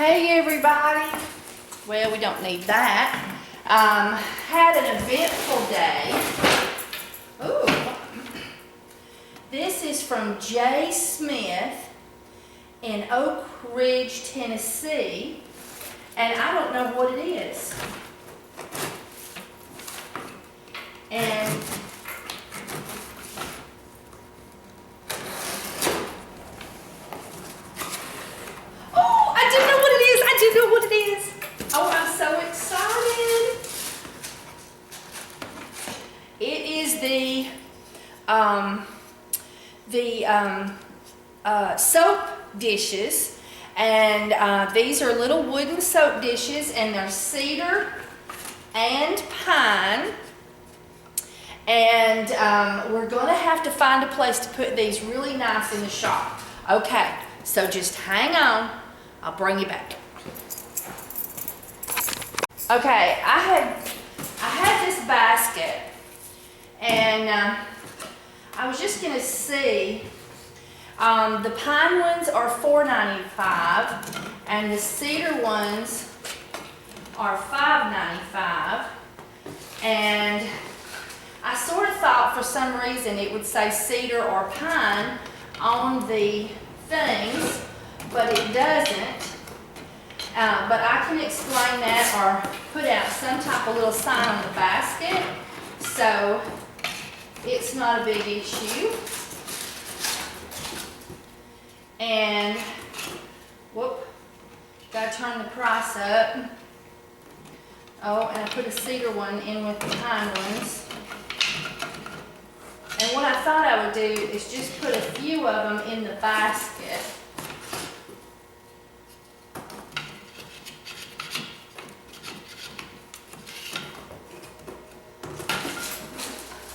Hey everybody. Well, we don't need that. Had an eventful day. Ooh. This is from J. Smith in Oak Ridge, Tennessee. And I don't know what it is. And oh, I'm so excited. It is the soap dishes, and these are little wooden soap dishes, and they're cedar and pine. And we're going to have to find a place to put these really nice in the shop. Okay, so just hang on. I'll bring you back. Okay, I had this basket, and I was just gonna see. The pine ones are $4.95, and the cedar ones are $5.95. And I sort of thought for some reason it would say cedar or pine on the things, but it doesn't. But I can explain that or put out some type of little sign on the basket, so it's not a big issue. And, whoop, gotta turn the price up. Oh, and I put a cedar one in with the pine ones. And what I thought I would do is just put a few of them in the basket.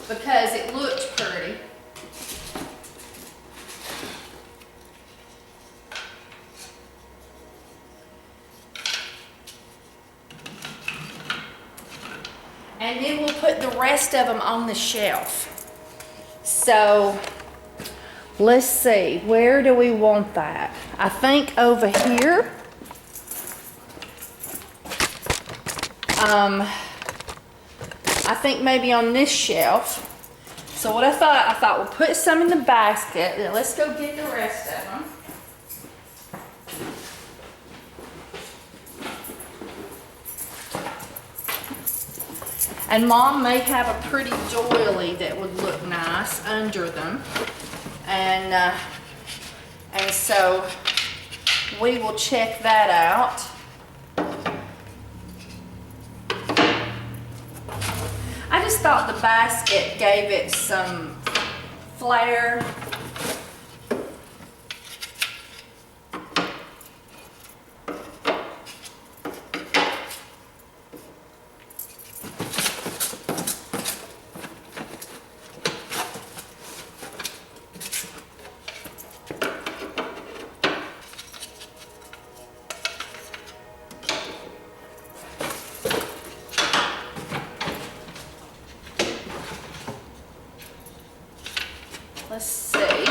Because it looks pretty. And then we'll put the rest of them on the shelf. So, let's see, where do we want that? I think over here. I think maybe on this shelf. So what I thought we'll put some in the basket. Then let's go get the rest of them. And Mom may have a pretty doily that would look nice under them. And so we will check that out. I just thought the basket gave it some flair. Let's see.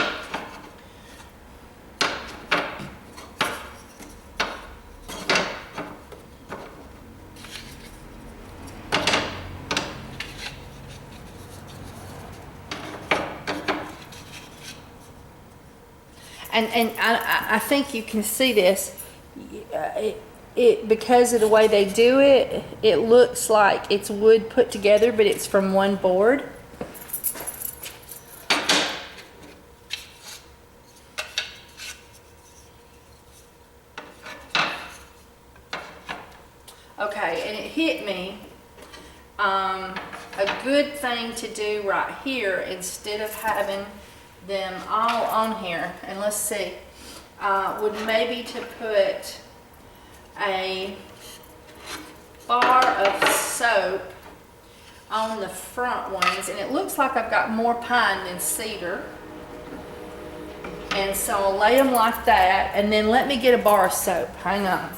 And I think you can see this. It because of the way they do it, it looks like it's wood put together, but it's from one board. Okay, and it hit me, a good thing to do right here instead of having them all on here, and let's see, would maybe to put a bar of soap on the front ones, and it looks like I've got more pine than cedar. And so I'll lay them like that, and then let me get a bar of soap. Hang on.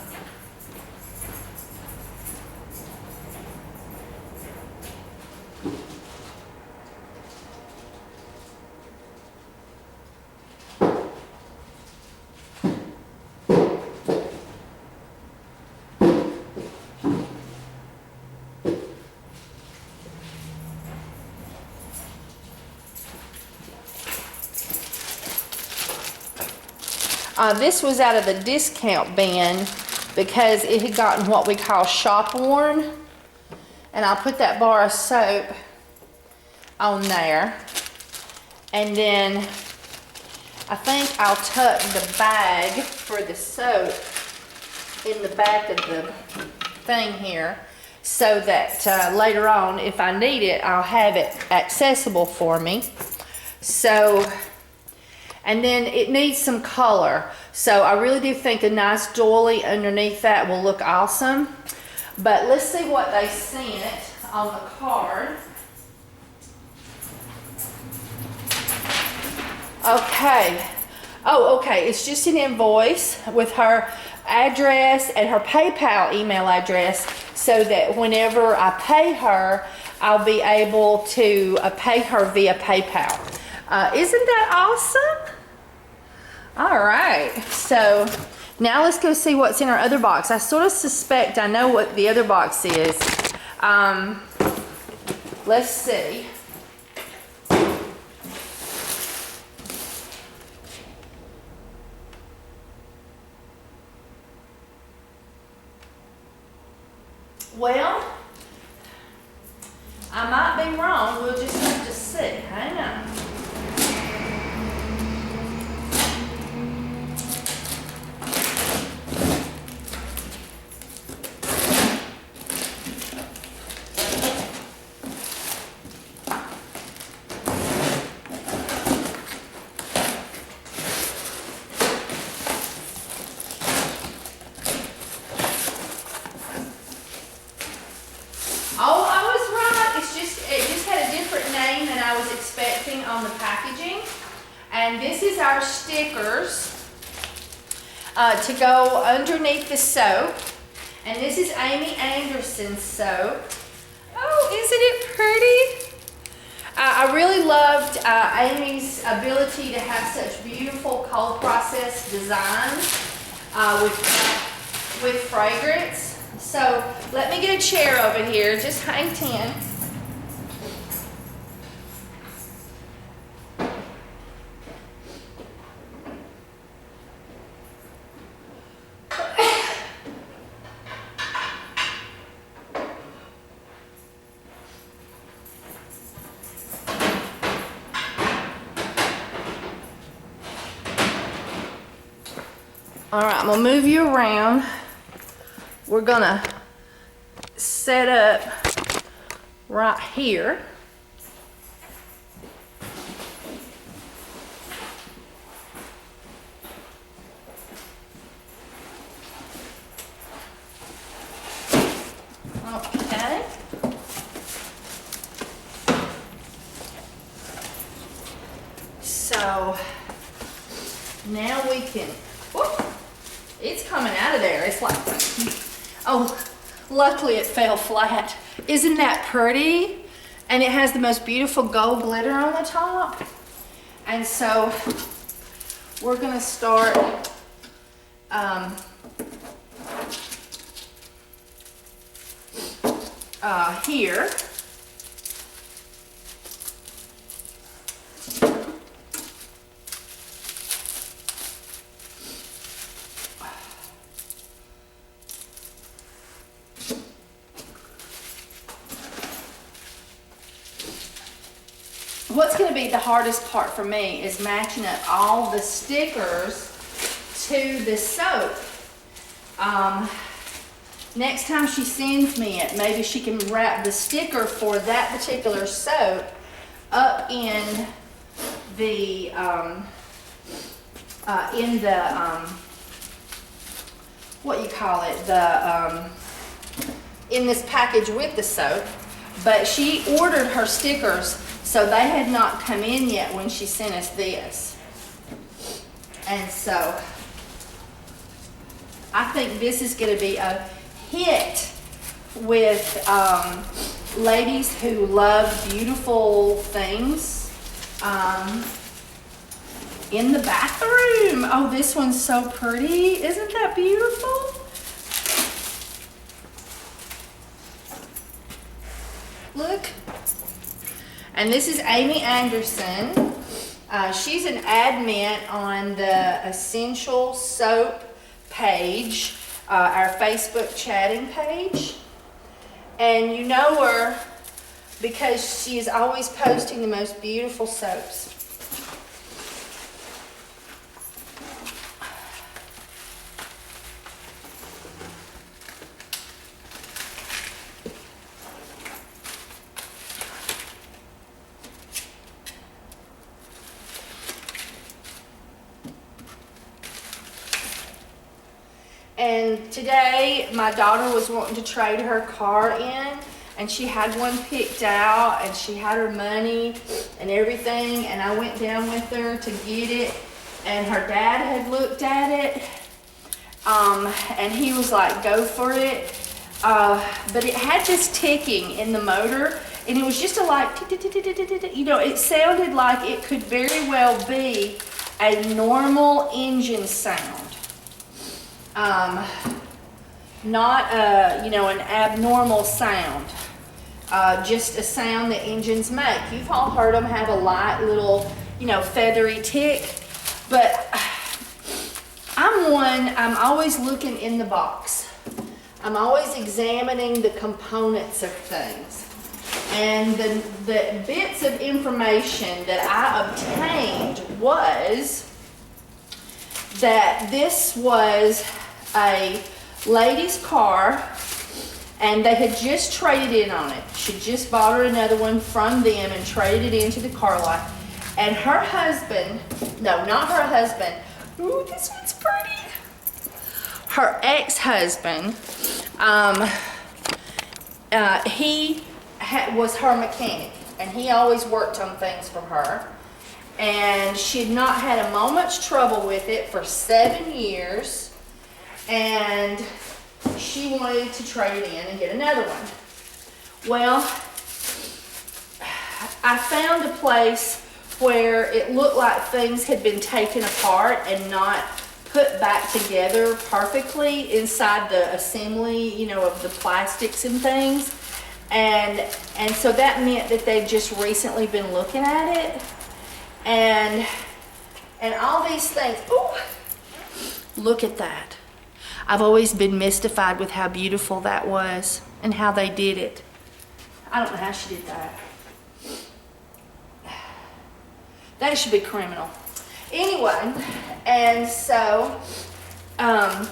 This was out of the discount bin because it had gotten what we call shop worn. And I'll put that bar of soap on there. And then I think I'll tuck the bag for the soap in the back of the thing here so that later on, if I need it, I'll have it accessible for me. So, and then it needs some color. So I really do think a nice doily underneath that will look awesome. But let's see what they sent on the card. Okay. Oh, okay. It's just an invoice with her address and her PayPal email address so that whenever I pay her, I'll be able to pay her via PayPal. Isn't that awesome? All right. So now let's go see what's in our other box. I sort of suspect I know what the other box is. Let's see. Well, I might be wrong. We'll just have to see. Hang on. On the packaging, and this is our stickers to go underneath the soap, and this is Amy Anderson's soap. Oh, isn't it pretty? I really loved Amy's ability to have such beautiful cold process designs with fragrance. So let me get a chair over here, just hang 10. All right, I'm gonna move you around. We're gonna set up right here. Okay. So now we can, whoop, it's coming out of there. It's like, oh, luckily it fell flat. Isn't that pretty? And it has the most beautiful gold glitter on the top. And so we're gonna start here. What's going to be the hardest part for me is matching up all the stickers to the soap. Next time she sends me it, maybe she can wrap the sticker for that particular soap up in the what you call it, in this package with the soap. But she ordered her stickers, so they had not come in yet when she sent us this. And so I think this is going to be a hit with ladies who love beautiful things in the bathroom. Oh, this one's so pretty. Isn't that beautiful? Look. And this is Amy Anderson. She's an admin on the Essential Soap page, our Facebook chatting page. And you know her because she is always posting the most beautiful soaps. And today, my daughter was wanting to trade her car in, and she had one picked out, and she had her money and everything, and I went down with her to get it, and her dad had looked at it, and he was like, go for it. But it had this ticking in the motor, and it was just a like, you know, it sounded like it could very well be a normal engine sound. Not you know, an abnormal sound, just a sound that engines make. You've all heard them have a light little, you know, feathery tick, but I'm always looking in the box. I'm always examining the components of things. And the bits of information that I obtained was that this was a lady's car, and they had just traded in on it. She just bought her another one from them and traded it into the car lot. And her husband, no, not her husband. Ooh, this one's pretty. Her ex-husband, he was her mechanic, and he always worked on things for her. And she had not had a moment's trouble with it for 7 years. And she wanted to trade it in and get another one. Well, I found a place where it looked like things had been taken apart and not put back together perfectly inside the assembly, you know, of the plastics and things. And so that meant that they've just recently been looking at it. And all these things. Ooh, look at that. I've always been mystified with how beautiful that was and how they did it. I don't know how she did that. That should be criminal. Anyway, and so, I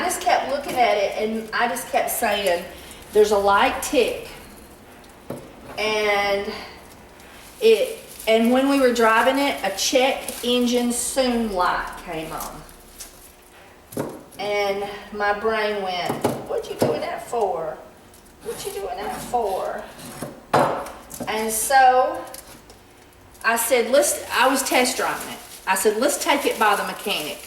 just kept looking at it, and I just kept saying, there's a light tick, and when we were driving it, a check engine soon light came on. And my brain went, what you doing that for? What you doing that for? And so I said, I was test driving it. I said, let's take it by the mechanic.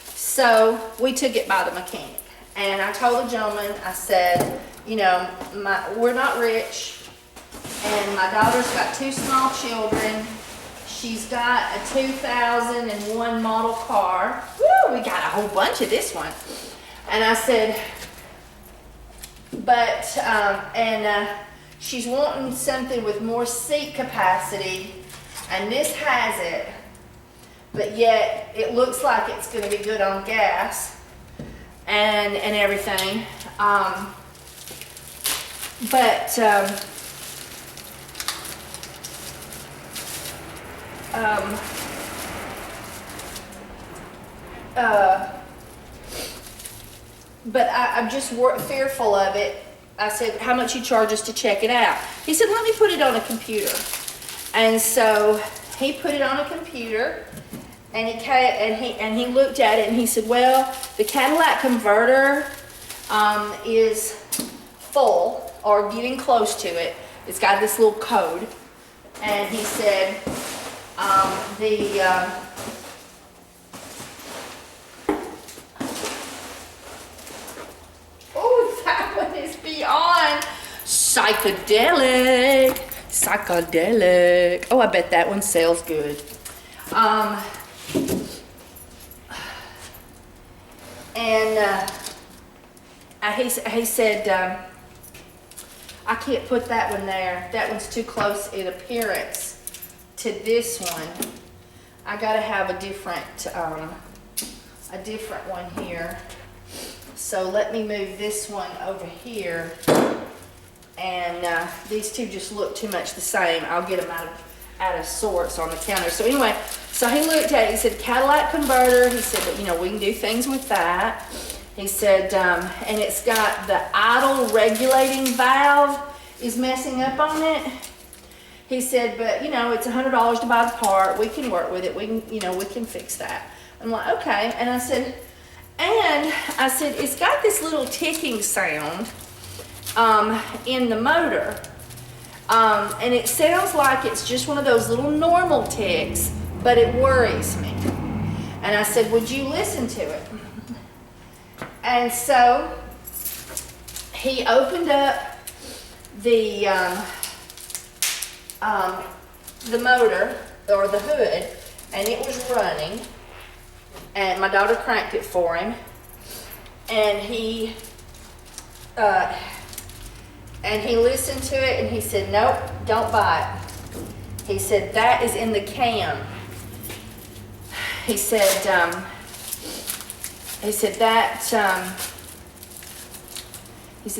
So we took it by the mechanic. And I told the gentleman, I said, you know, we're not rich. And my daughter's got 2 small children. She's got a 2001 model car. Woo, we got a whole bunch of this one. And I said, but, she's wanting something with more seat capacity, and this has it, but yet it looks like it's going to be good on gas and everything. But I'm just fearful of it. I said, how much you charge us to check it out? He said, let me put it on a computer. And so he put it on a computer, and he looked at it, and he said, well, the catalytic converter is full, or getting close to it. It's got this little code. And he said, oh, that one is beyond psychedelic. Psychedelic. Oh, I bet that one sells good. he said, I can't put that one there. That one's too close in appearance to this one. I gotta have a different one here. So let me move this one over here. And these two just look too much the same. I'll get them out of sorts on the counter. So anyway, so he looked at it. He said Cadillac converter. He said, but, you know, we can do things with that. He said, and it's got the idle regulating valve is messing up on it. He said, but, you know, it's $100 to buy the part. We can work with it. We can, you know, we can fix that. I'm like, okay. And I said, it's got this little ticking sound in the motor. And it sounds like it's just one of those little normal ticks, but it worries me. And I said, would you listen to it? And so he opened up the motor or the hood, and it was running. And my daughter cranked it for him, and he listened to it, and he said, nope, don't buy it. He said, that is in the cam. He said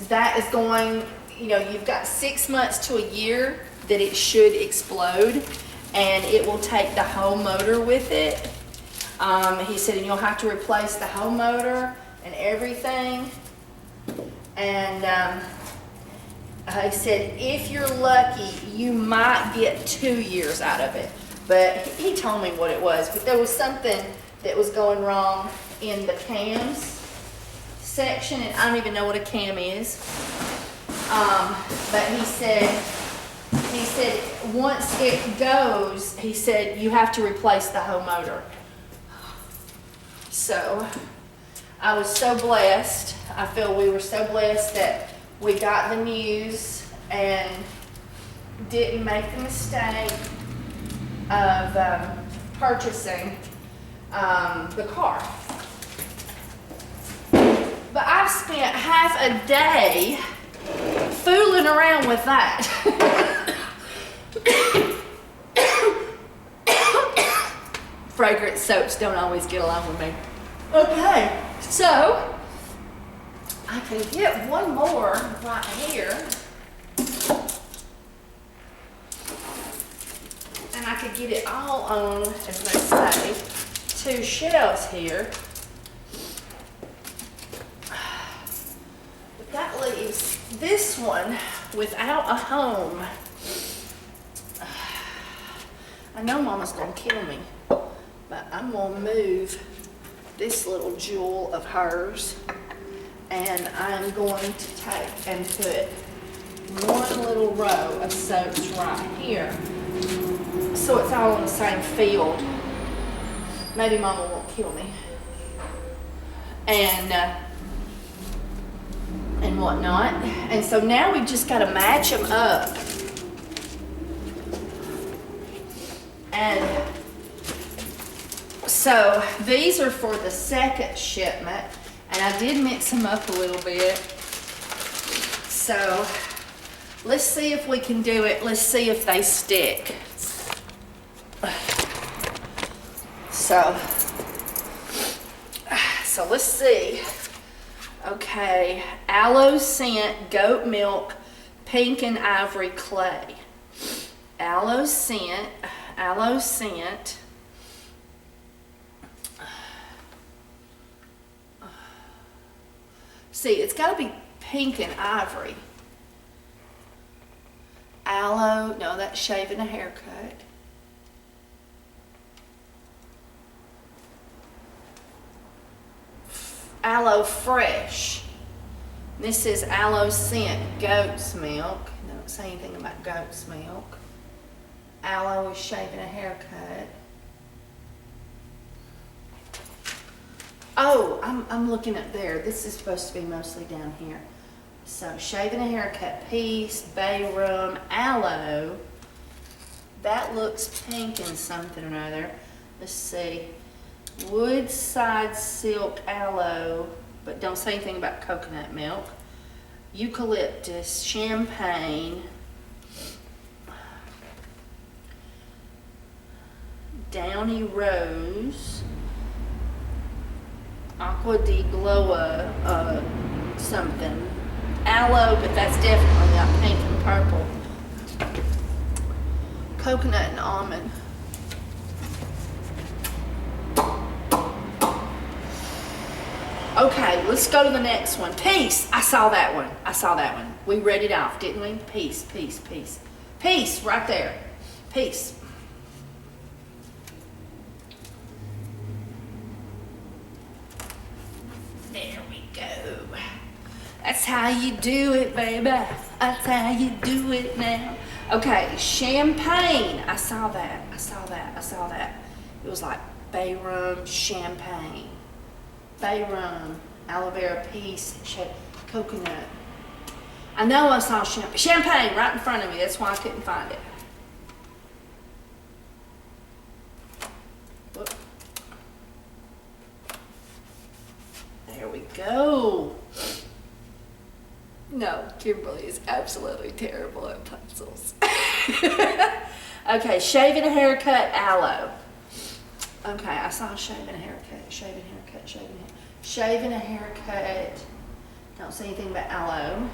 that is going, you know, you've got 6 months to a year that it should explode, and it will take the whole motor with it. He said, and you'll have to replace the whole motor and everything. And he said, if you're lucky, you might get 2 years out of it. But he told me what it was. But there was something that was going wrong in the cams section, and I don't even know what a cam is. But he said once it goes, he said you have to replace the whole motor. So I was so blessed. I feel we were so blessed that we got the news and didn't make the mistake of purchasing the car. But I've spent half a day fooling around with that. Fragrant soaps don't always get along with me. Okay, so I can get one more right here. And I could get it all on, as they say, 2 shelves here. But that leaves this one without a home. I know Mama's gonna kill me, but I'm gonna move this little jewel of hers, and I'm going to take and put one little row of soaps right here, so it's all in the same field. Maybe Mama won't kill me. And whatnot. And so now we've just got to match them up. And so these are for the second shipment, and I did mix them up a little bit. So let's see if we can do it. Let's see if they stick. So let's see. Okay, aloe scent, goat milk, pink and ivory clay. Aloe scent. See, it's got to be pink and ivory. Aloe, no, that's shaving a haircut. Aloe fresh. This is aloe scent, goat's milk. They don't say anything about goat's milk. Aloe is shaving a haircut. Oh, I'm looking up there. This is supposed to be mostly down here. So shaving a haircut, peace, bay rum, aloe. That looks pink and something or other. Let's see. Woodside silk aloe. but don't say anything about coconut milk. Eucalyptus, champagne, Downy Rose, Aqua di Gloa, something. Aloe, but that's definitely not pink and purple. Coconut and almond. Okay, let's go to the next one. Peace. I saw that one. I saw that one. We read it off, didn't we? Peace, peace, peace. Peace, right there. Peace. There we go. That's how you do it, baby. That's how you do it now. Okay, champagne. I saw that. I saw that. I saw that. It was like bay rum, champagne. Bay rum, aloe vera, peace, coconut. I know I saw champagne right in front of me. That's why I couldn't find it. Whoop. There we go. No, Kimberly is absolutely terrible at pencils. Okay, shaving a haircut, aloe. Okay, I saw shaving a haircut, shaving a haircut, shaving a haircut. Shaving a haircut. Don't say anything about aloe.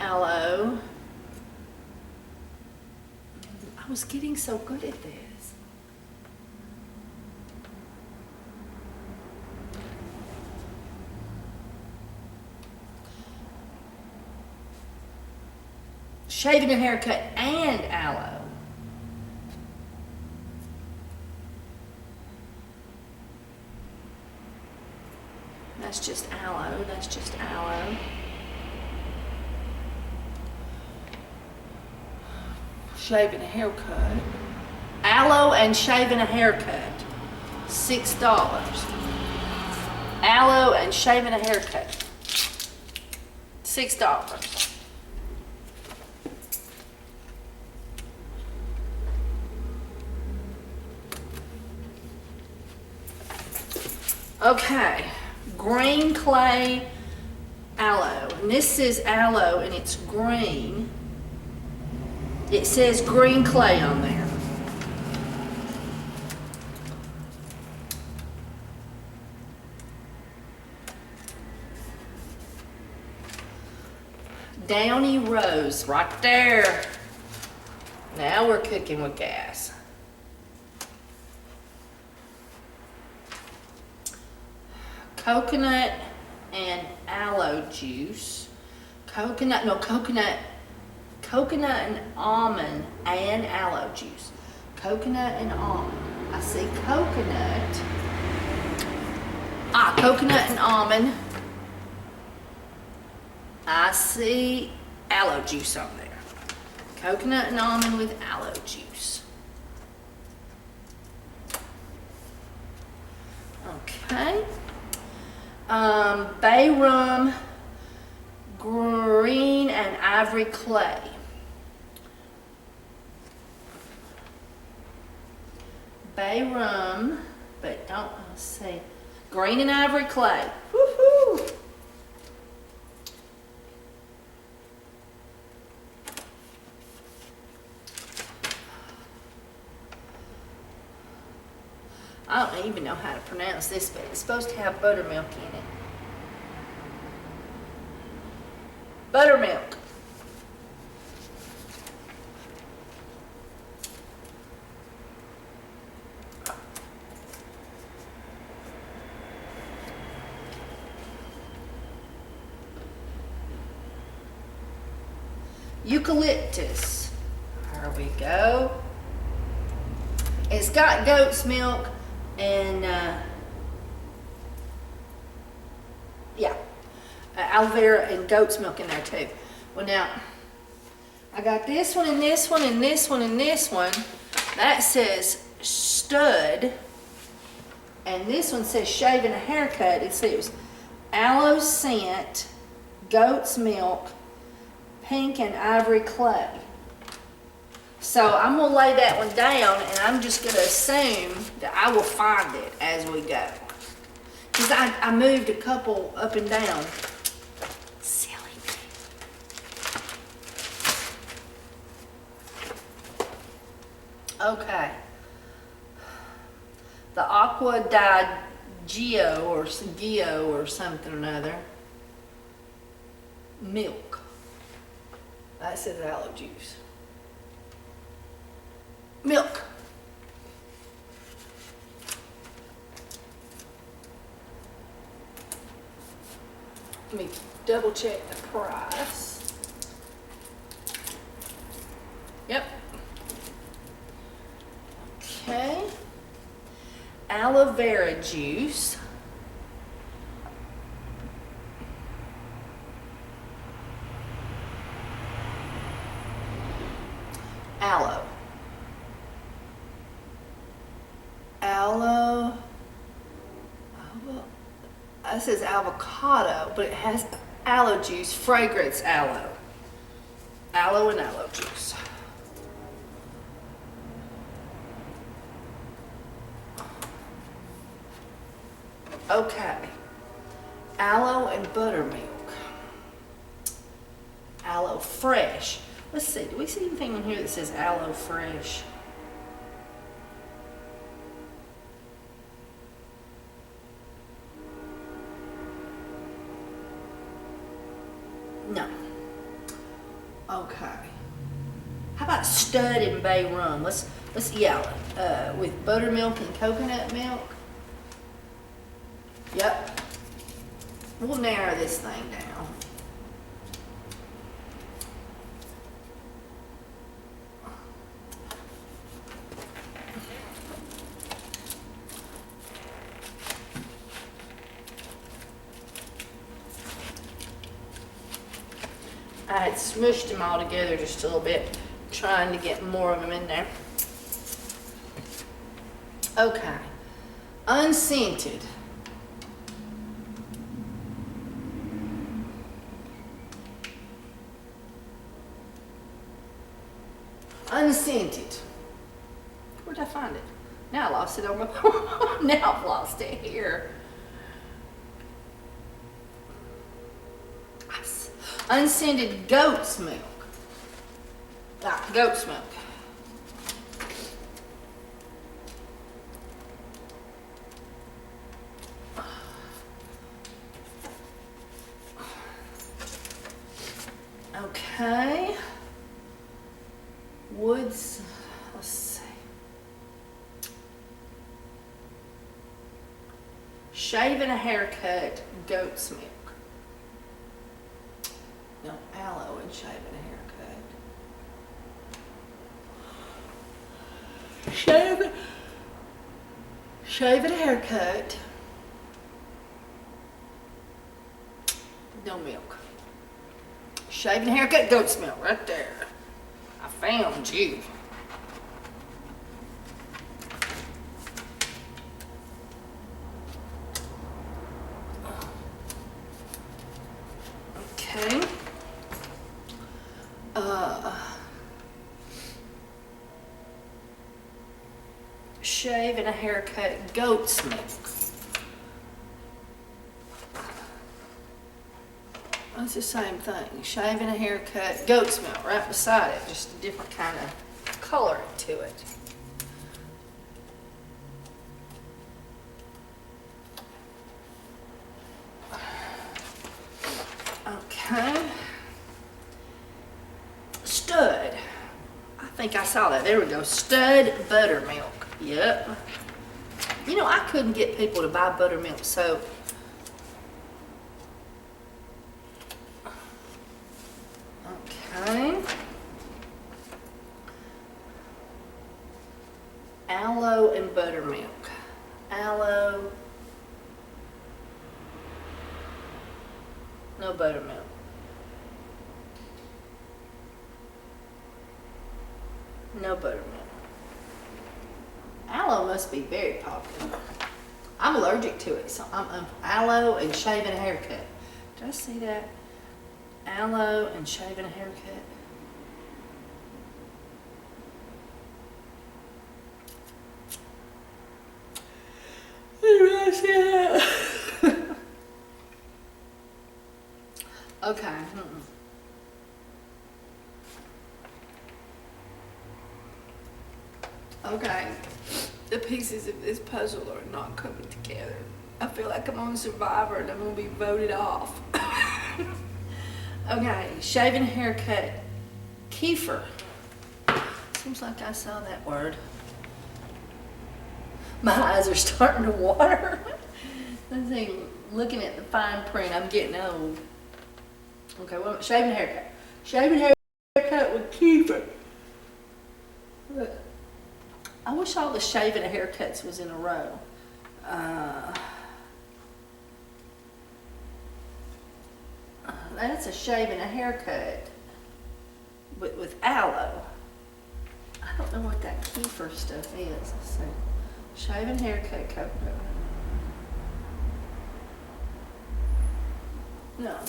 Aloe. I was getting so good at this. Shaving a haircut and aloe. That's just aloe. That's just aloe. Shaving a haircut. Aloe and shaving a haircut. $6. Aloe and shaving a haircut. $6. Okay, green clay aloe. And this is aloe and it's green. It says green clay on there. Downy Rose, right there. Now we're cooking with gas. Coconut and aloe juice. Coconut and almond and aloe juice. Coconut and almond. I see coconut. Coconut and almond. I see aloe juice on there. Coconut and almond with aloe juice. Okay. Bay rum, green and ivory clay. Bay rum, but don't, let's see, green and ivory clay. Woohoo! I don't even know how to pronounce this, but it's supposed to have buttermilk in it. Buttermilk. Eucalyptus. There we go. It's got goat's milk and aloe vera and goat's milk in there too. Well, now I got this one and this one and this one and this one. That says stud, and this one says shaving a haircut. It says aloe scent, goat's milk, pink and ivory clay. So I'm gonna lay that one down and I'm just gonna assume that I will find it as we go. Because I moved a couple up and down. Silly me. Okay. The Aqua di Geo or Geo or something or another. Milk. That says aloe juice. Milk. Let me double check the price. Yep. Okay. Aloe vera juice. Aloe. Aloe. It says avocado, but it has aloe juice, fragrance aloe. Aloe and aloe juice. Okay. Aloe and buttermilk. Aloe fresh. Let's see, do we see anything on here that says aloe fresh? No. Okay. How about stud and bay rum? Let's with buttermilk and coconut milk. Yep. We'll narrow this thing down. I had smushed them all together just a little bit, trying to get more of them in there. Okay. Unscented. Unscented. Where'd I find it? Now I lost it on my now I've lost it here. Unscented goat's milk. Goat's milk. Okay. Woods, let's see. Shave and a haircut, goat's milk. No, aloe and shave and a haircut. Shave and a haircut. No milk. Shave and a haircut, goat's milk, right there. I found you. Okay. Shave and a haircut, goat's milk. It's the same thing. Shave and a haircut, goat's milk, right beside it. Just a different kind of color to it. Okay. Stud. I think I saw that. There we go. Stud buttermilk. Yep. You know, I couldn't get people to buy buttermilk soap. Okay. Aloe and buttermilk. Aloe. No buttermilk. No buttermilk. Aloe must be very popular. I'm allergic to it, so I'm aloe and shaving a haircut. Did I see that? Aloe and shaving a haircut. Okay. Okay. The pieces of this puzzle are not coming together. I feel like I'm on Survivor and I'm gonna be voted off. Okay, shaving haircut. Kefir. Seems like I saw that word. My eyes are starting to water. Let's see, looking at the fine print, I'm getting old. Okay, well, shaving haircut. Shaving haircut with kefir. I wish all the shaving haircuts was in a row. That's a shaving a haircut with aloe. I don't know what that kefir stuff is. Let's see. Shaving haircut coconut. No.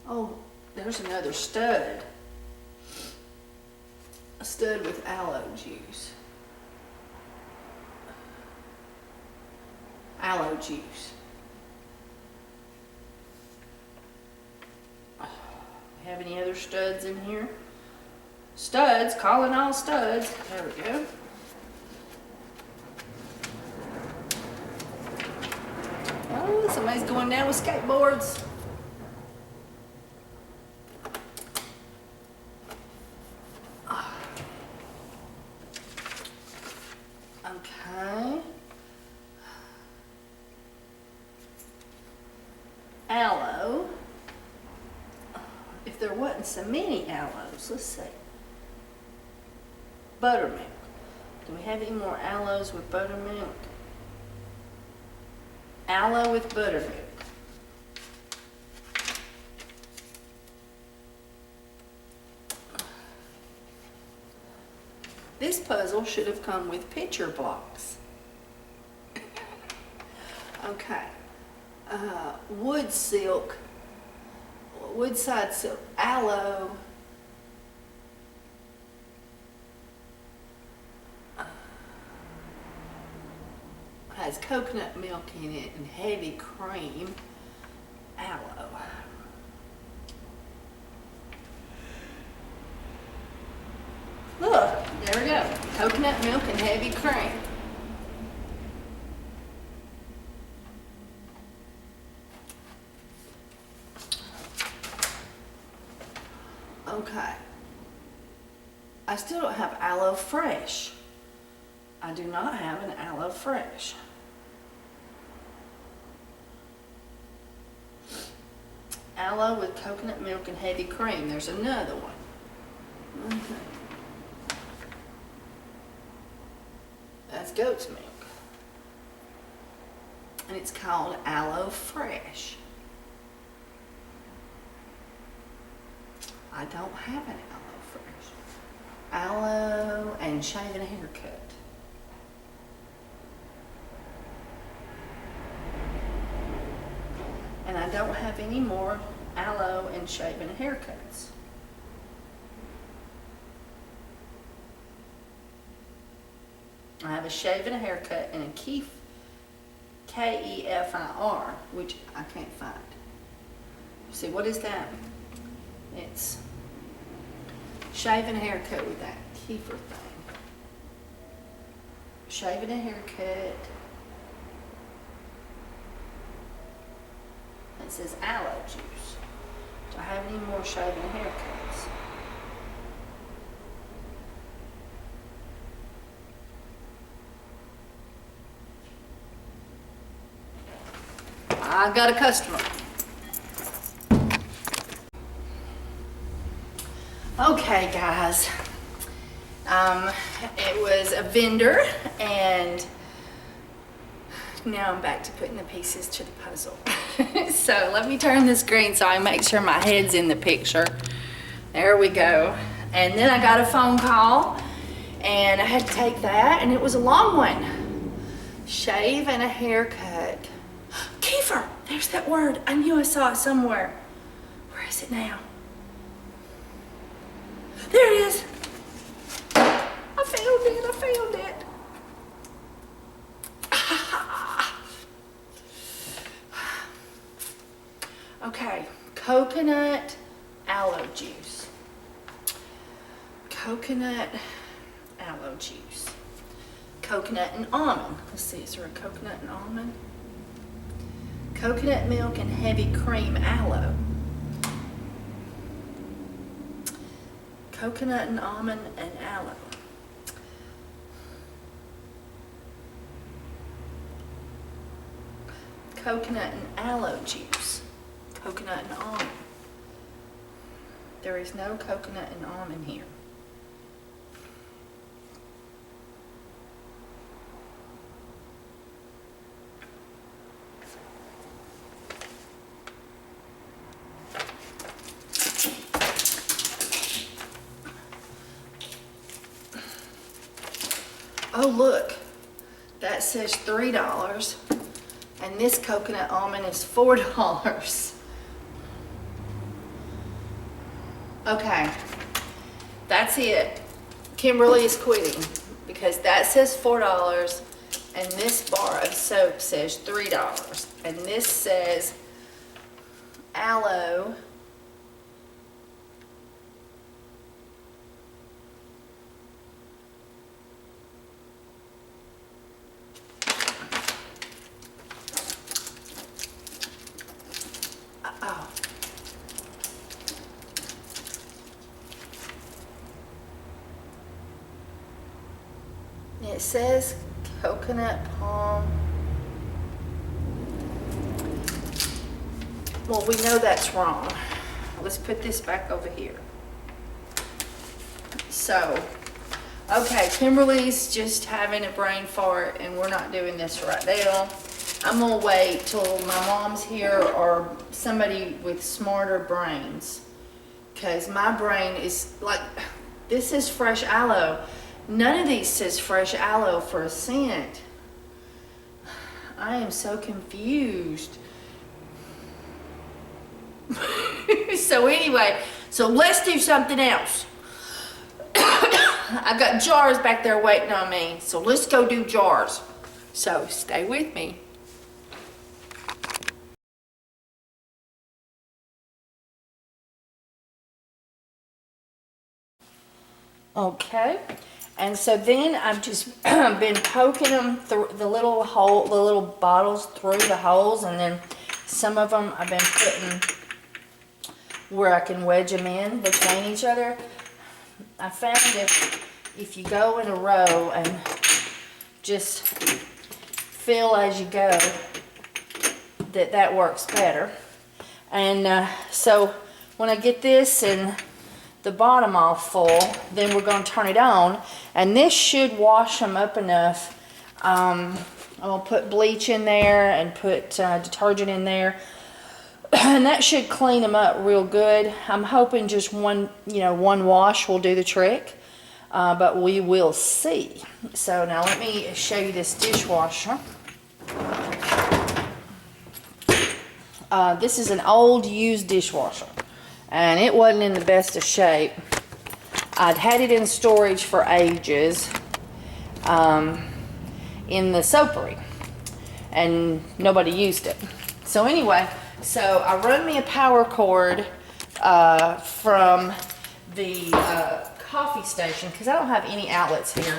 Oh, there's another stud. A stud with aloe juice. Aloe juice. Have any other studs in here? Studs, calling all studs. There we go. Oh, somebody's going down with skateboards. Okay. Aloe. If there wasn't so many aloes, let's see. Buttermilk. Do we have any more aloes with buttermilk? Aloe with buttermilk. This puzzle should have come with picture blocks. Okay. Wood silk. Woodside silk. Aloe. Has coconut milk in it and heavy cream. Aloe. Look, there we go. Coconut milk and heavy cream. Okay. I still don't have aloe fresh. I do not have an aloe fresh. Aloe with coconut milk and heavy cream. There's another one. Okay. That's goat's milk. And it's called Aloe Fresh. I don't have an Aloe Fresh. Aloe and shaving a haircut. And I don't have any more aloe and shaving haircuts. I have a shave and a haircut and a K-E-F-I-R, which I can't find. See, what is that? It's shave and a haircut with that kefir thing. Shave and a haircut. It says aloe juice. Do I have any more shaving haircuts? I got a customer. Okay, guys. It was a vendor, and now I'm back to putting the pieces to the puzzle. So let me turn the screen so I make sure my head's in the picture. There we go. And then I got a phone call, and I had to take that, and it was a long one. Shave and a haircut. Kefir! There's that word. I knew I saw it somewhere. Where is it now? There it is. I found it. I found it. coconut aloe juice. Coconut and almond. Let's see, is there a coconut and almond? Coconut milk and heavy cream aloe. Coconut and almond and aloe. Coconut and aloe juice. Coconut and almond. There is no coconut and almond here. Oh, look, that says $3, and this coconut almond is $4. Okay, that's it. Kimberly is quitting because that says $4, and this bar of soap says $3, and this says aloe. Oh. It says coconut palm. Well, we know that's wrong. Let's put this back over here. So, okay, Kimberly's just having a brain fart and we're not doing this right now. I'm gonna wait till my mom's here or somebody with smarter brains, because my brain is like, this is fresh aloe. None of these says fresh aloe for a cent. I am so confused. So anyway, so let's do something else. I got jars back there waiting on me, so let's go do jars. So stay with me. Okay, and so then I've just been poking them through the little hole, the little bottles through the holes, and then some of them I've been putting where I can wedge them in between each other. I found if you go in a row and just fill as you go, that works better. And so when I get this and the bottom all full, then we're going to turn it on, and this should wash them up enough. I'm going to put bleach in there and put detergent in there, and that should clean them up real good. I'm hoping just one wash will do the trick, but we will see. So now let me show you this dishwasher. This is an old used dishwasher, and it wasn't in the best of shape. I'd had it in storage for ages in the soapery, and nobody used it. So anyway, so I run me a power cord from the coffee station, because I don't have any outlets here.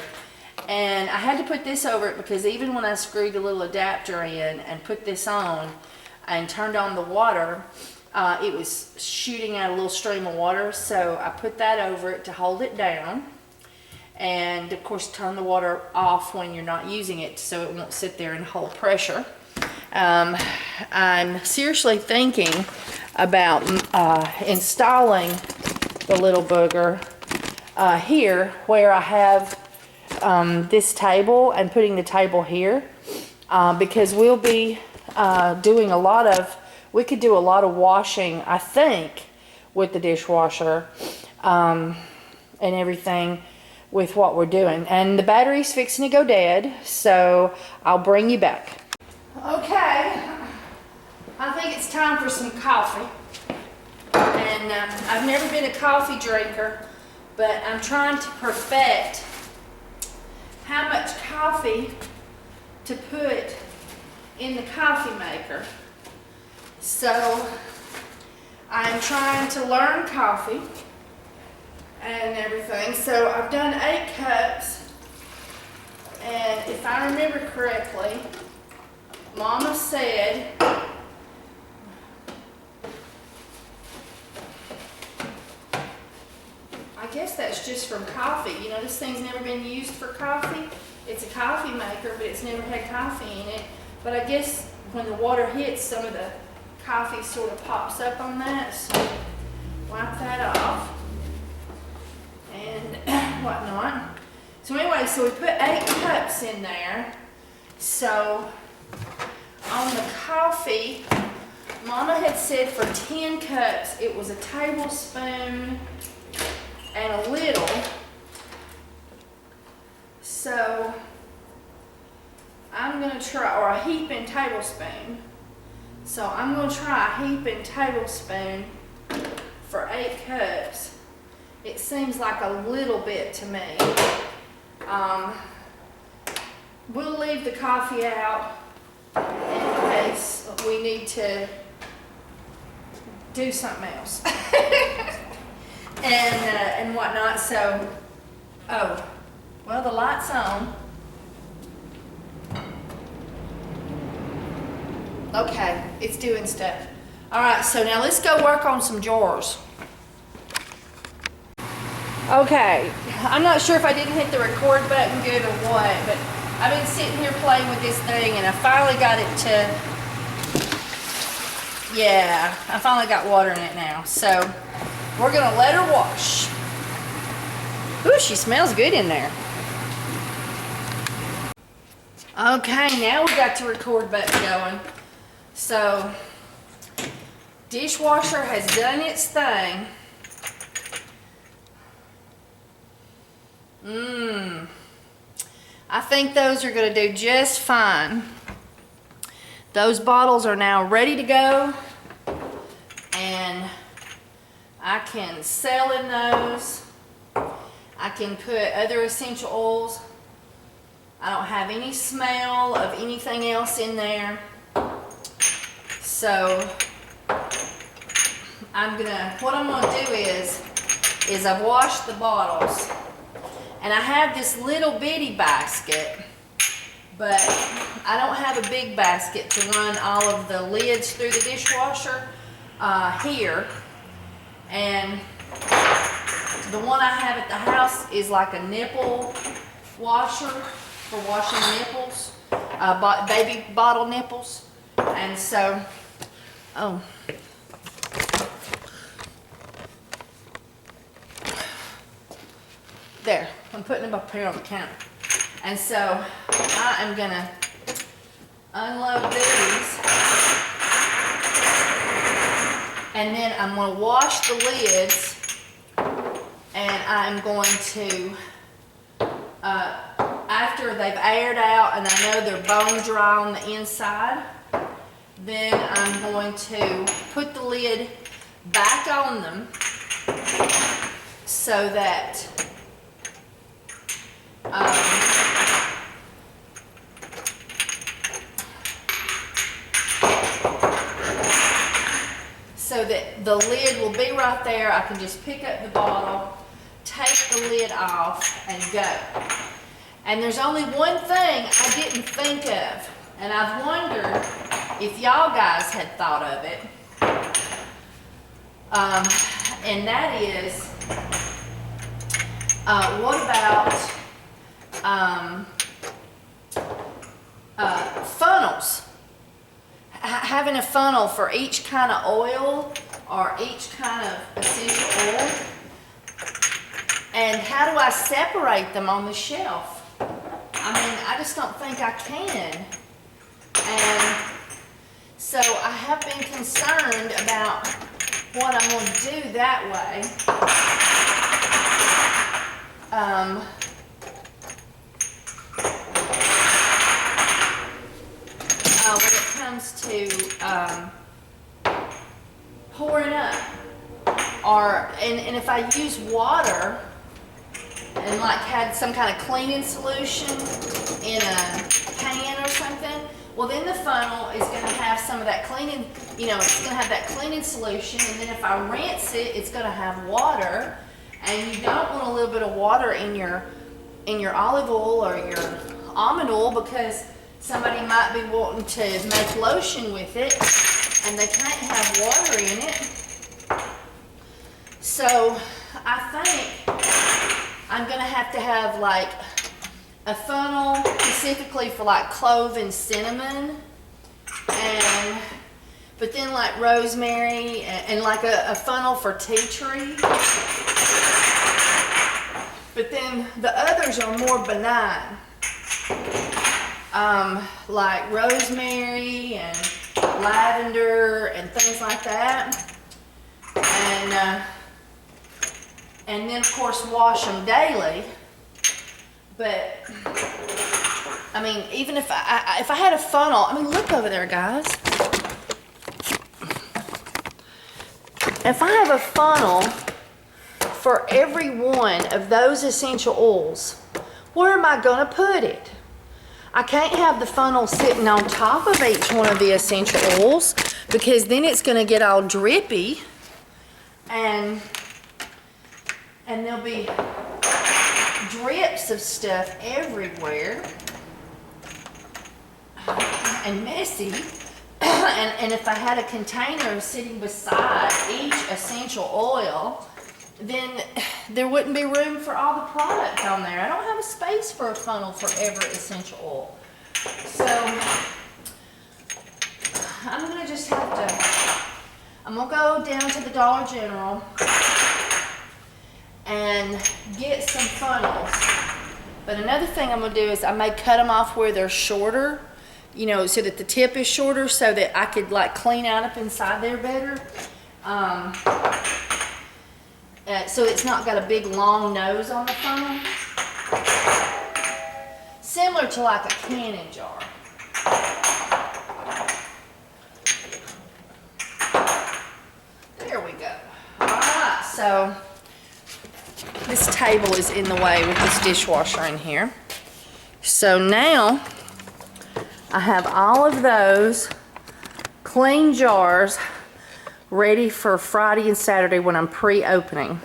And I had to put this over it because even when I screwed the little adapter in and put this on and turned on the water, it was shooting out a little stream of water, so I put that over it to hold it down. And of course, turn the water off when you're not using it so it won't sit there and hold pressure. I'm seriously thinking about installing the little booger here where I have this table, and putting the table here because we'll be doing a lot of, we could do a lot of washing, I think, with the dishwasher and everything with what we're doing. And the battery's fixing to go dead, so I'll bring you back. Okay, I think it's time for some coffee. And I've never been a coffee drinker, but I'm trying to perfect how much coffee to put in the coffee maker. So I'm trying to learn coffee, and everything. So I've done 8 cups, and if I remember correctly, Mama said I guess that's just from coffee. You know, this thing's never been used for coffee. It's a coffee maker, but it's never had coffee in it. But I guess when the water hits, some of the coffee sort of pops up on that. So wipe that off and whatnot. So anyway, so we put 8 cups in there. So on the coffee, Mama had said for 10 cups, it was a tablespoon and a little. So I'm gonna try, or a heaping tablespoon. So I'm gonna try a heaping tablespoon for 8 cups. It seems like a little bit to me. We'll leave the coffee out in case we need to do something else. and whatnot. So, oh, well, the light's on. Okay, it's doing stuff. All right, so now let's go work on some jars. Okay, I'm not sure if I didn't hit the record button good or what, but I've been sitting here playing with this thing, and I finally got it to, yeah, I finally got water in it now. So we're gonna let her wash. Ooh, she smells good in there. Okay, now we got the record button going. So, dishwasher has done its thing. I think those are gonna do just fine. Those bottles are now ready to go, and I can sell in those. I can put other essential oils. I don't have any smell of anything else in there. So what I'm gonna do is I've washed the bottles, and I have this little bitty basket, but I don't have a big basket to run all of the lids through the dishwasher here. And the one I have at the house is like a nipple washer for washing nipples, baby bottle nipples. And so, oh. There, I'm putting them up here on the counter. And so I am gonna unload these, and then I'm gonna wash the lids, and I'm going to, after they've aired out and I know they're bone dry on the inside, then I'm going to put the lid back on them so that the lid will be right there. I can just pick up the bottle, take the lid off, and go. And there's only one thing I didn't think of, and I've wondered if y'all guys had thought of it, and that is, what about funnels? Having a funnel for each kind of oil or each kind of essential oil. And how do I separate them on the shelf? I mean, I just don't think I can. And so I have been concerned about what I'm going to do that way. When it comes to pouring up, and if I use water and like had some kind of cleaning solution in a pan or something, well then the funnel is going to have some of that cleaning, you know, it's going to have that cleaning solution, and then if I rinse it, it's going to have water, And you don't want a little bit of water in your olive oil or your almond oil, because somebody might be wanting to make lotion with it and they can't have water in it. So I think I'm gonna have to have like a funnel specifically for like clove and cinnamon, but then like rosemary, and like a funnel for tea tree. But then the others are more benign, like rosemary and lavender and things like that. And then of course wash them daily. But I mean, even if I had a funnel, I mean, look over there, guys. If I have a funnel for every one of those essential oils, where am I going to put it? I can't have the funnel sitting on top of each one of the essential oils, because then it's going to get all drippy, and there'll be drips of stuff everywhere and messy. And if I had a container sitting beside each essential oil, then there wouldn't be room for all the product on there. I don't have a space for a funnel for every essential oil. So I'm gonna just have to, I'm gonna go down to the Dollar General and get some funnels. But another thing I'm gonna do is I may cut them off where they're shorter, you know, so that the tip is shorter, so that I could like clean out up inside there better. So it's not got a big long nose on the funnel. Similar to like a canning jar. There we go. Alright, so this table is in the way with this dishwasher in here. So now I have all of those clean jars ready for Friday and Saturday when I'm pre-opening.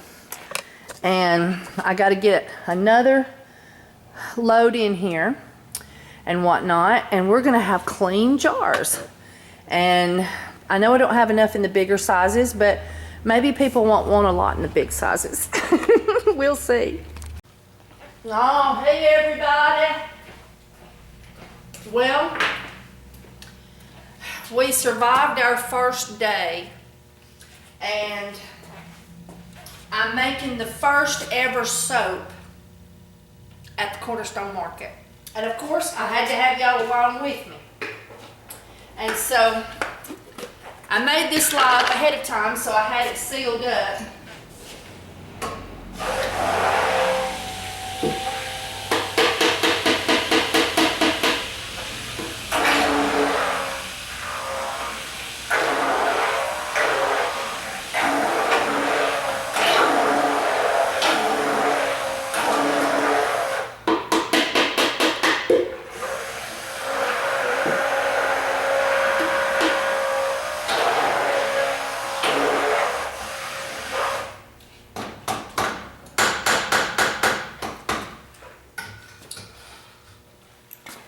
And I got to get another load in here and whatnot, and we're going to have clean jars. And I know I don't have enough in the bigger sizes, but maybe people won't want a lot in the big sizes. We'll see. Oh, hey everybody. Well, we survived our first day, and I'm making the first ever soap at the Cornerstone Market. And of course, I had to have y'all along with me. And so I made this live ahead of time, so I had it sealed up.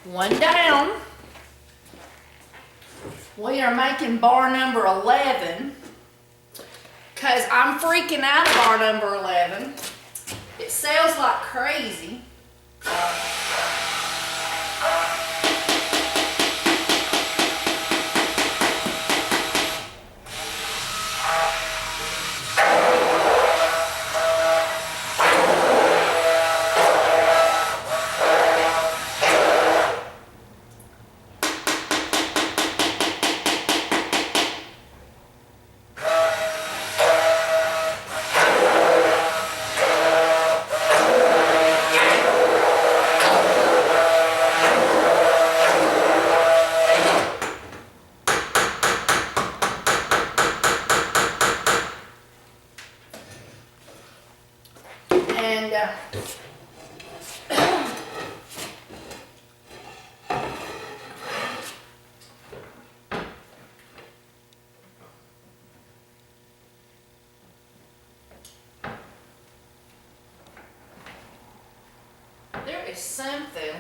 One down. We are making bar number 11 because I'm freaking out of bar number 11. It sells like crazy. is something.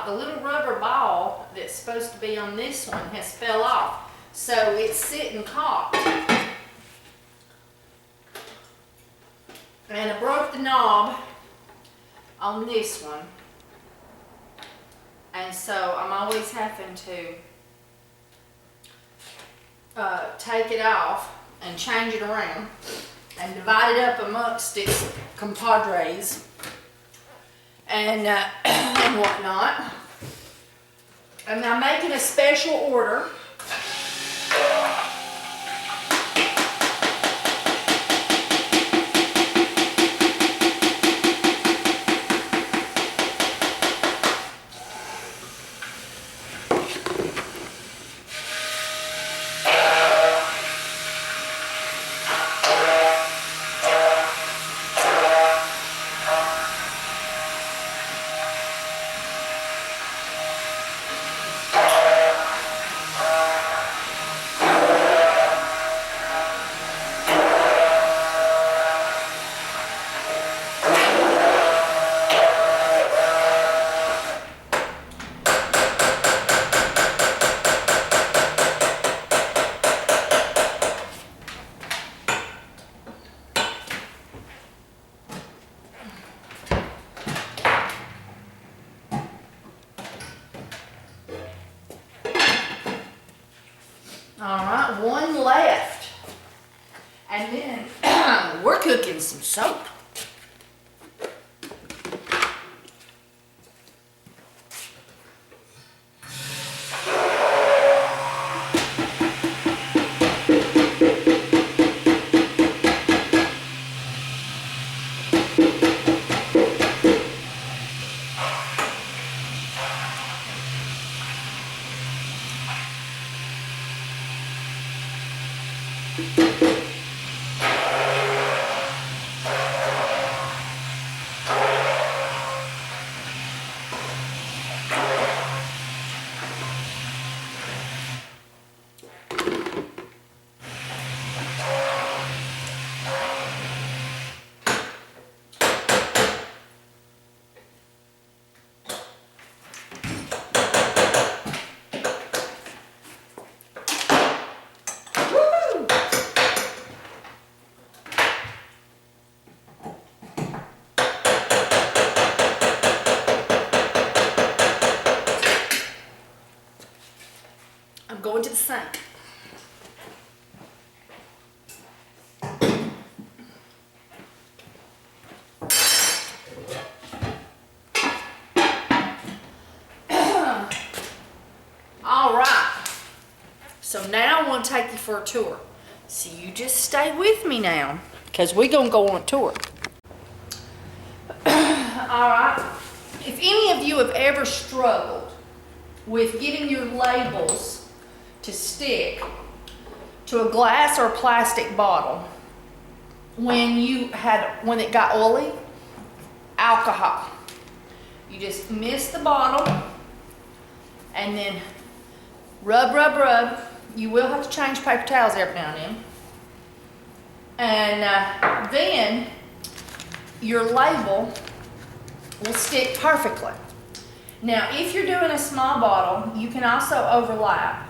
The little rubber ball that's supposed to be on this one has fell off. So it's sitting cocked. And I broke the knob on this one. And so I'm always having to take it off and change it around and divide it up amongst its compadres and, and whatnot. And I'm making a special order. Alright, one left. And then we're cooking some soap. I'm going to the sink. All right. So now I want to take you for a tour. So you just stay with me now, because we're going to go on a tour. All right. If any of you have ever struggled with getting your labels to stick to a glass or plastic bottle when it got oily, alcohol. You just mist the bottle and then rub, rub, rub. You will have to change paper towels every now and then. And then your label will stick perfectly. Now, if you're doing a small bottle, you can also overlap.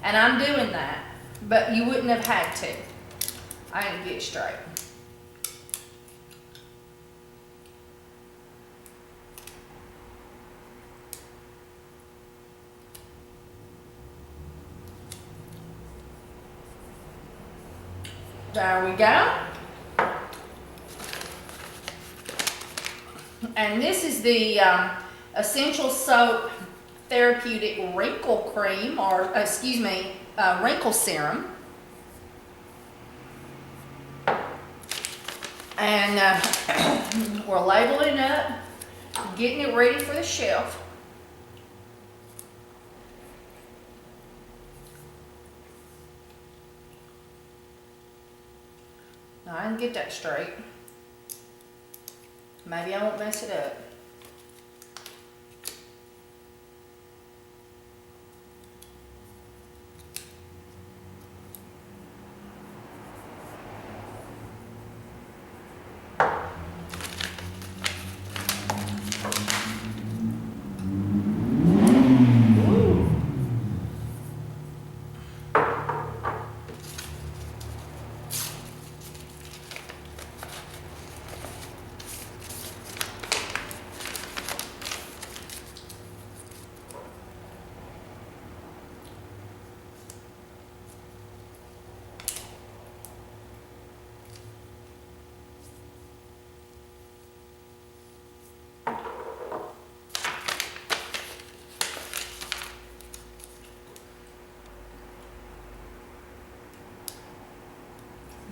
And I'm doing that, but you wouldn't have had to. I didn't get it straight. There we go. And this is the Essential Soap Therapeutic Wrinkle Cream, or excuse me, Wrinkle Serum. And we're labeling it up, getting it ready for the shelf. Now, I didn't get that straight. Maybe I won't mess it up.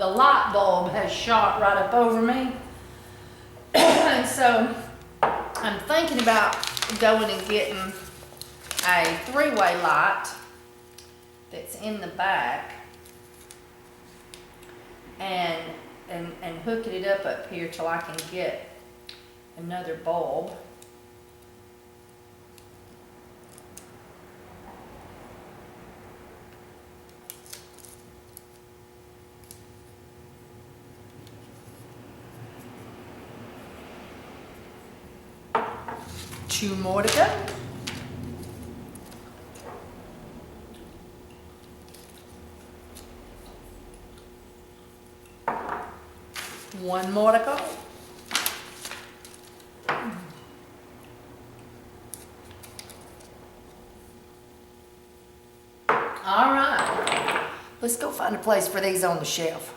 the light bulb has shot right up over me. And so I'm thinking about going and getting a three-way light that's in the back and hooking it up here till I can get another bulb. Two more to go. One more to go. All right, let's go find a place for these on the shelf.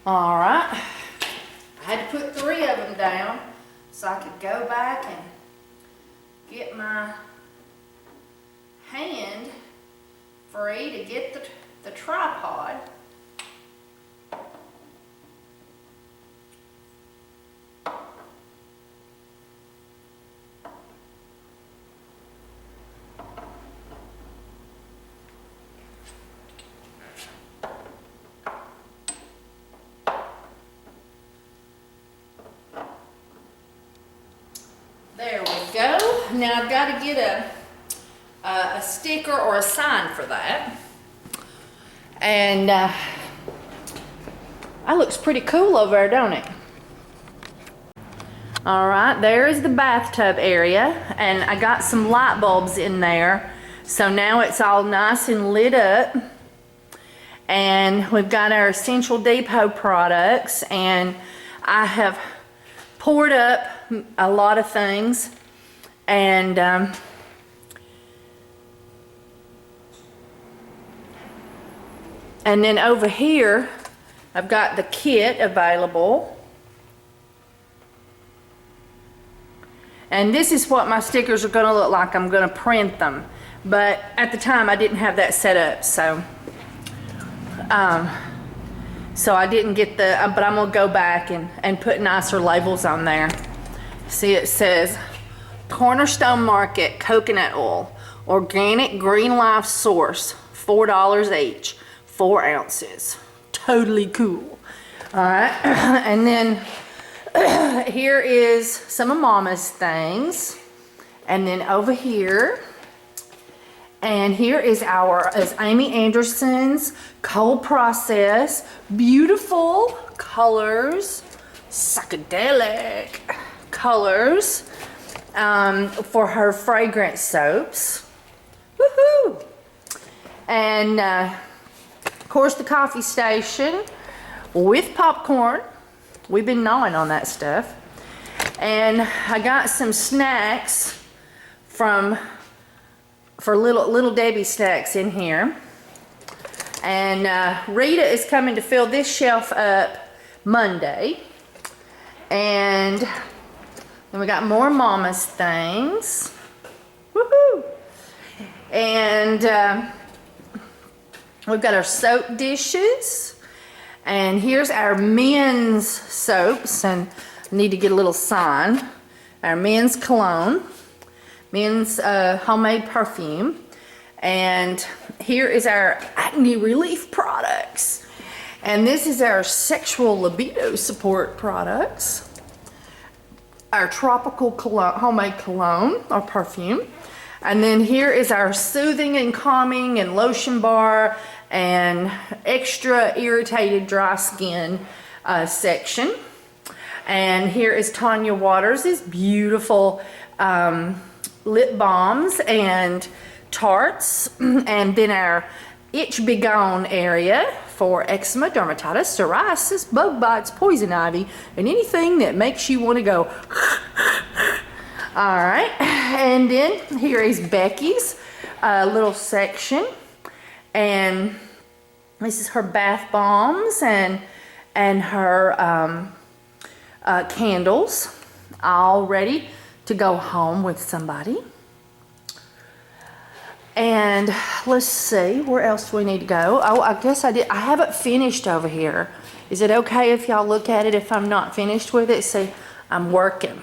All right, I had to put 3 of them down so I could go back and get my hand free to get the tripod. There we go. Now I've got to get a sticker or a sign for that. And that looks pretty cool over there, don't it? All right, there is the bathtub area, and I got some light bulbs in there. So now it's all nice and lit up. And we've got our Essential Depot products, and I have poured up a lot of things, and then over here I've got the kit available, and this is what my stickers are going to look like. I'm going to print them, but at the time I didn't have that set up, so I didn't get but I'm going to go back and put nicer labels on there. See, it says Cornerstone Market Coconut Oil, Organic Green Life Source, $4 each, 4 ounces. Totally cool. All right, and then here is some of Mama's things, and then over here, and here is Amy Anderson's cold process, beautiful colors, psychedelic colors for her fragrance soaps. Woohoo! And of course the coffee station with popcorn. We've been gnawing on that stuff. And I got some snacks for little Debbie snacks in here. And Rita is coming to fill this shelf up Monday. And then we got more Mama's things. Woohoo! And we've got our soap dishes. And here's our men's soaps. And I need to get a little sign. Our men's cologne. Men's homemade perfume. And here is our acne relief products. And this is our sexual libido support products. Our tropical cologne, homemade cologne or perfume. And then here is our soothing and calming and lotion bar and extra irritated dry skin section. And here is Tanya Waters' beautiful lip balms and tarts. And then our itch be gone area for eczema, dermatitis, psoriasis, bug bites, poison ivy, and anything that makes you want to go. All right, and then here is Becky's little section, and this is her bath bombs and her candles, all ready to go home with somebody. And let's see, where else do we need to go? Oh, I guess I haven't finished over here. Is it okay if y'all look at it if I'm not finished with it? See, I'm working.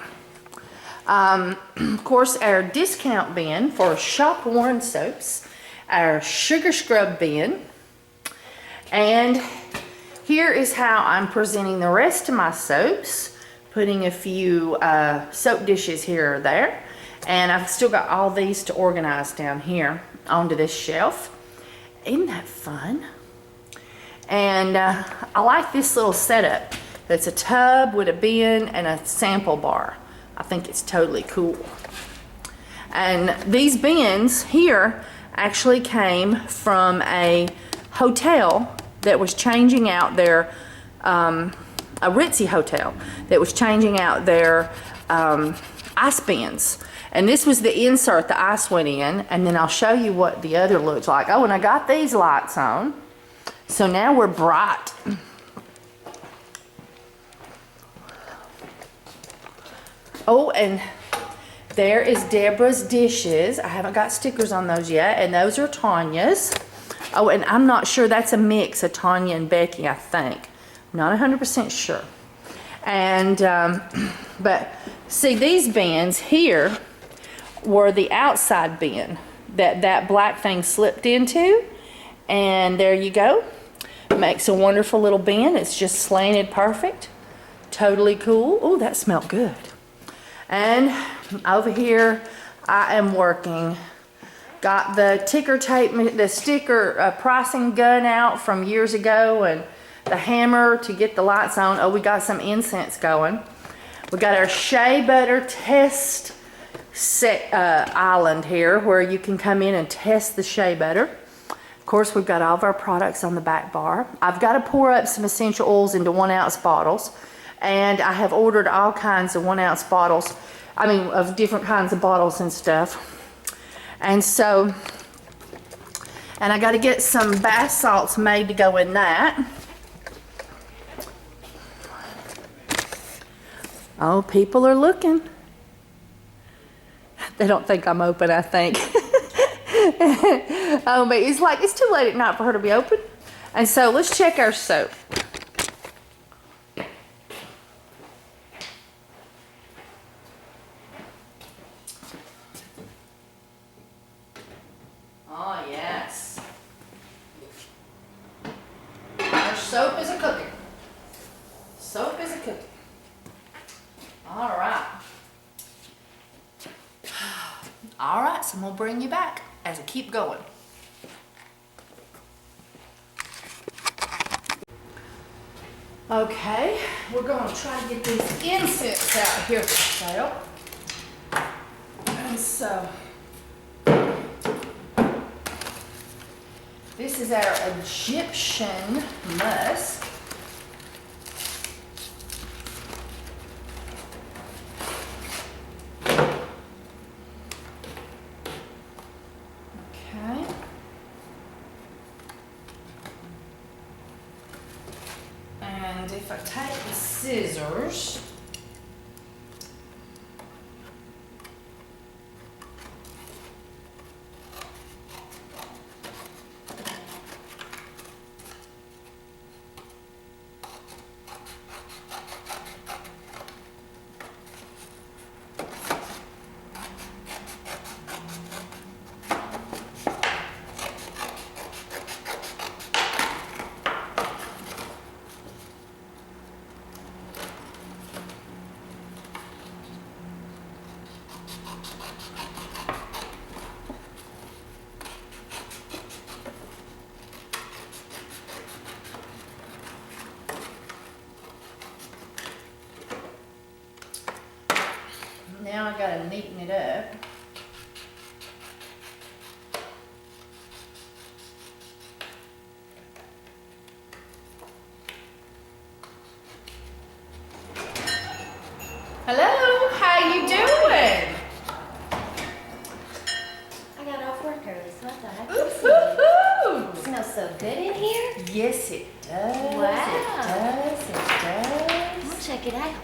Of course, our discount bin for shop worn soaps, our sugar scrub bin, and here is how I'm presenting the rest of my soaps, putting a few soap dishes here or there, and I've still got all these to organize down here onto this shelf. Isn't that fun? And I like this little setup. It's a tub with a bin and a sample bar. I think it's totally cool. And these bins here actually came from a hotel that was changing out their, a ritzy hotel that was changing out their ice bins. And this was the insert the ice went in, and then I'll show you what the other looks like. Oh, and I got these lights on. So now we're bright. Oh, and there is Deborah's dishes. I haven't got stickers on those yet, and those are Tanya's. Oh, and I'm not sure, that's a mix of Tanya and Becky, I think. I'm not 100% sure. And, but see, these bins here were the outside bin that black thing slipped into. And there you go. Makes a wonderful little bin. It's just slanted perfect. Totally cool. Oh, that smelled good. And over here, I am working. Got the ticker tape, the sticker pricing gun out from years ago, and the hammer to get the lights on. Oh, we got some incense going. We got our shea butter test set, island here where you can come in and test the shea butter. Of course, we've got all of our products on the back bar. I've got to pour up some essential oils into 1 ounce bottles. And I have ordered all kinds of 1 ounce bottles. I mean, of different kinds of bottles and stuff. And so, and I got to get some bath salts made to go in that. Oh, people are looking. They don't think I'm open, I think. Oh, but it's like, it's too late at night for her to be open. And so let's check our soap. Oh, yes. Our soap is a cooking. Soap is a cooking. All right. All right, so I'm gonna bring you back as I keep going. Okay, we're gonna try to get these incense out here for sale. And so, this is our Egyptian musk. Okay. And if I take the scissors, now I gotta neaten it up. Hello, how you doing? I got off work early, so I thought I'd Ooh, come see ooh, you. ooh. Smells so good in here. Yes, it does. Wow. It does. It does. I'll check it out.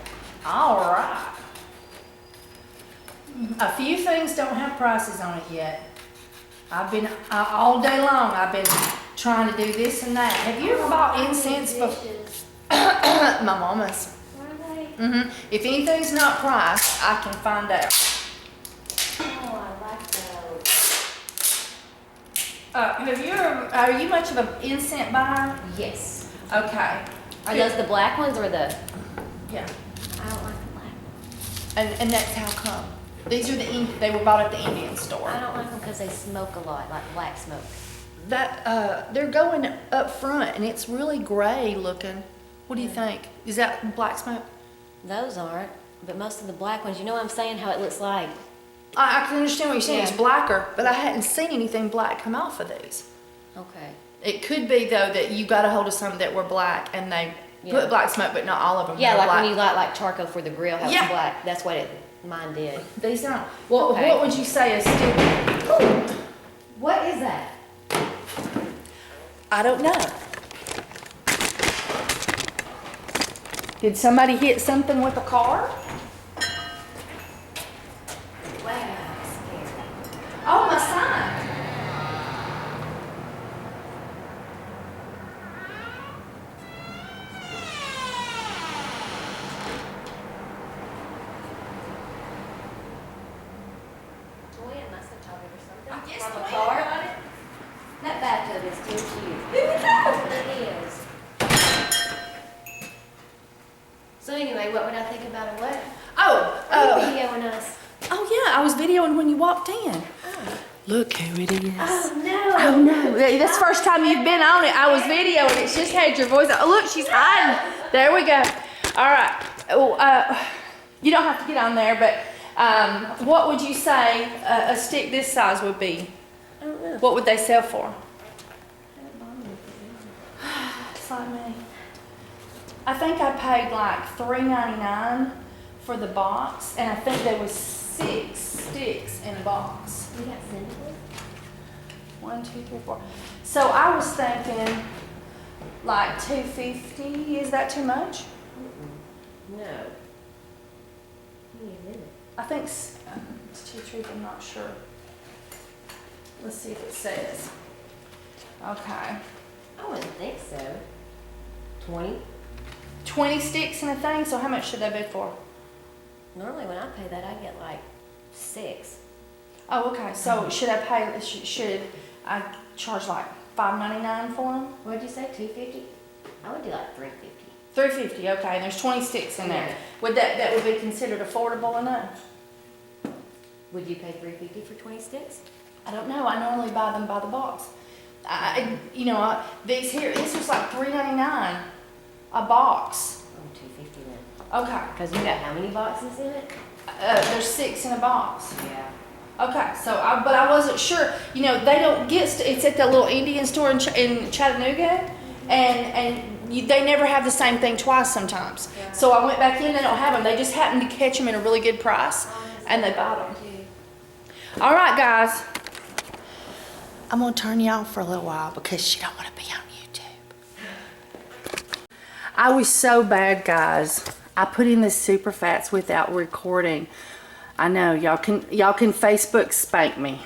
All right. A few things don't have prices on it yet. I've been, all day long, I've been trying to do this and that. Have you ever bought incense before? My mama's. If anything's not priced, I can find out. Oh, I like those. Are you much of an incense buyer? Yes. Okay. Are those the black ones or the? Yeah. I don't like the black ones. And that's how come. These are they were bought at the Indian store. I don't like them because they smoke a lot, like black smoke. They're going up front and it's really gray looking. What do you think? Is that black smoke? Those aren't, but most of the black ones, you know what I'm saying? How it looks like. I can understand what you're saying. Yeah. It's blacker, but I hadn't seen anything black come off of these. Okay. It could be though that you got a hold of some that were black and they put black smoke, but not all of them. Yeah, were like black. when you got like charcoal for the grill, how Yeah. it's black. That's what mine did. These aren't. Well, Okay. what would you say is still? Ooh, what is that? I don't know. Did somebody hit something with a car? Wait, I'm scared. Oh, my sign. Toya must have told me or something. I guess From a Toya car. got it. That bathtub is too cute. It is. So anyway, what would I think about a what? Oh, Are you videoing us? oh yeah, I was videoing when you walked in. Oh. Look who it is. Oh no. Oh no, that's the first time you've been on it. I was videoing, it's just had your voice. Oh look, she's hiding. There we go. All right. Oh, you don't have to get on there, but what would you say a stick this size would be? I don't know. What would they sell for? It's like me. I think I paid like $3.99 for the box, and I think there was 6 sticks in a box. You got cinnamon? 1, 2, 3, 4. So I was thinking like $2.50. Is that too much? No. He is in it. I think it's too cheap. I'm not sure. Let's see if it says. Okay. I wouldn't think so. 20? 20 sticks in a thing. So how much should they be for? Normally when I pay that, I get like 6. Oh, okay. So should I pay? Should I charge like $5.99 for them? What'd you say, 250? I would do like 350. $3.50. Okay. And there's 20 sticks in there. Yeah. Would that would be considered affordable enough? Would you pay 350 for 20 sticks? I don't know. I normally buy them by the box. These here. This was like $3.99 a box. Oh, 250 then. Okay. Because you got how many boxes in it? There's 6 in a box. Yeah. Okay, but I wasn't sure. They don't get. It's at that little Indian store in Chattanooga, they never have the same thing twice sometimes. Yeah. So I went back in. They don't have them. They just happened to catch them at a really good price, and they bought them. All right, guys. I'm gonna turn you off for a little while because she don't want to be on YouTube. I was so bad, guys. I put in the super fats without recording. I know y'all can Facebook spank me.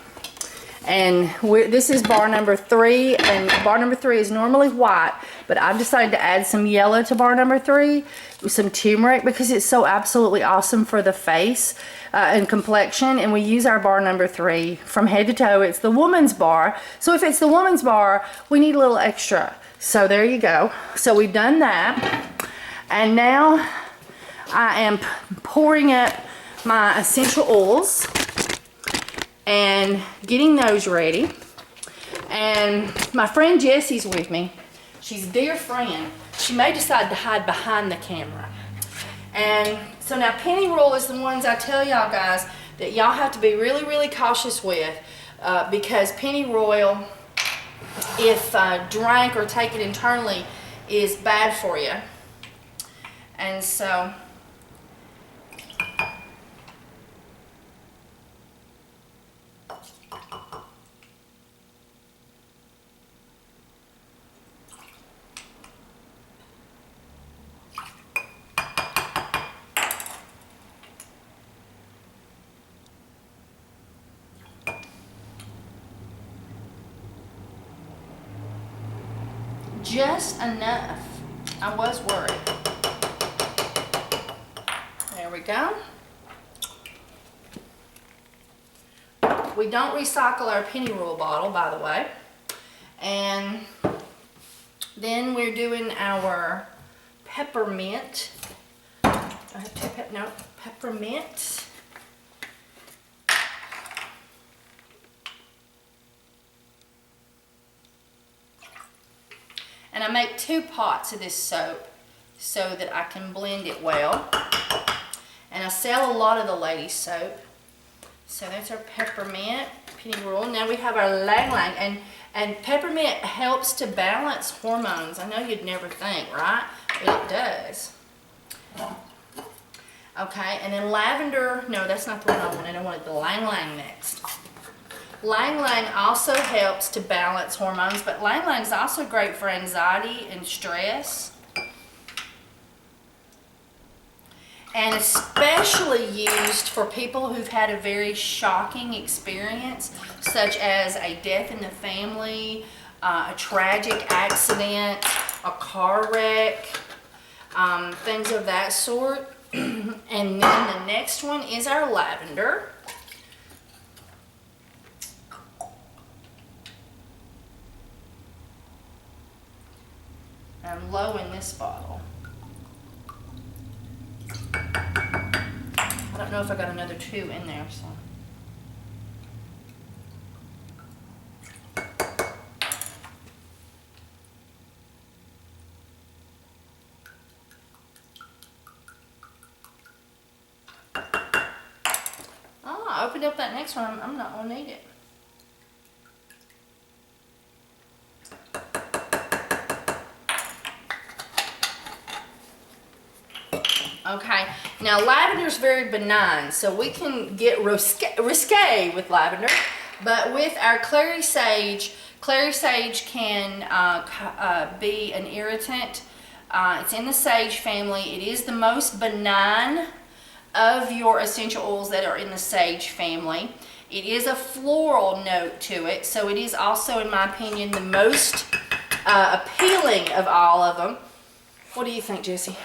And this is bar number 3, and bar number 3 is normally white, but I've decided to add some yellow to bar number 3 with some turmeric because it's so absolutely awesome for the face and complexion. And we use our bar number 3 from head to toe. It's the woman's bar, so if it's the woman's bar, we need a little extra. So there you go. So we've done that, and now I am pouring up my essential oils and getting those ready. And my friend Jessie's with me. She's a dear friend. She may decide to hide behind the camera. And so now pennyroyal is the ones I tell y'all guys that y'all have to be really, really cautious with because pennyroyal, if drank or taken internally, is bad for you. And so just enough. I was worried. There we go. We don't recycle our penny royal bottle, by the way. And then we're doing our peppermint. I have no, peppermint. And I make 2 pots of this soap so that I can blend it well. And I sell a lot of the lady soap. So that's our peppermint, penny royal. Now we have our lang lang, and peppermint helps to balance hormones. I know you'd never think, right? But it does. Okay, and then lavender, no, that's not the one I wanted. I wanted the lang lang next. Lang lang also helps to balance hormones, but lang lang is also great for anxiety and stress. And especially used for people who've had a very shocking experience, such as a death in the family, a tragic accident, a car wreck, things of that sort. And then the next one is our lavender. I'm low in this bottle. I don't know if I got another 2 in there, so. Oh, I opened up that next one. I'm not gonna need it. Okay, now lavender is very benign, so we can get risque with lavender, but with our clary sage can be an irritant. It's in the sage family. It is the most benign of your essential oils that are in the sage family. It is a floral note to it, so it is also, in my opinion, the most appealing of all of them. What do you think, Jessie?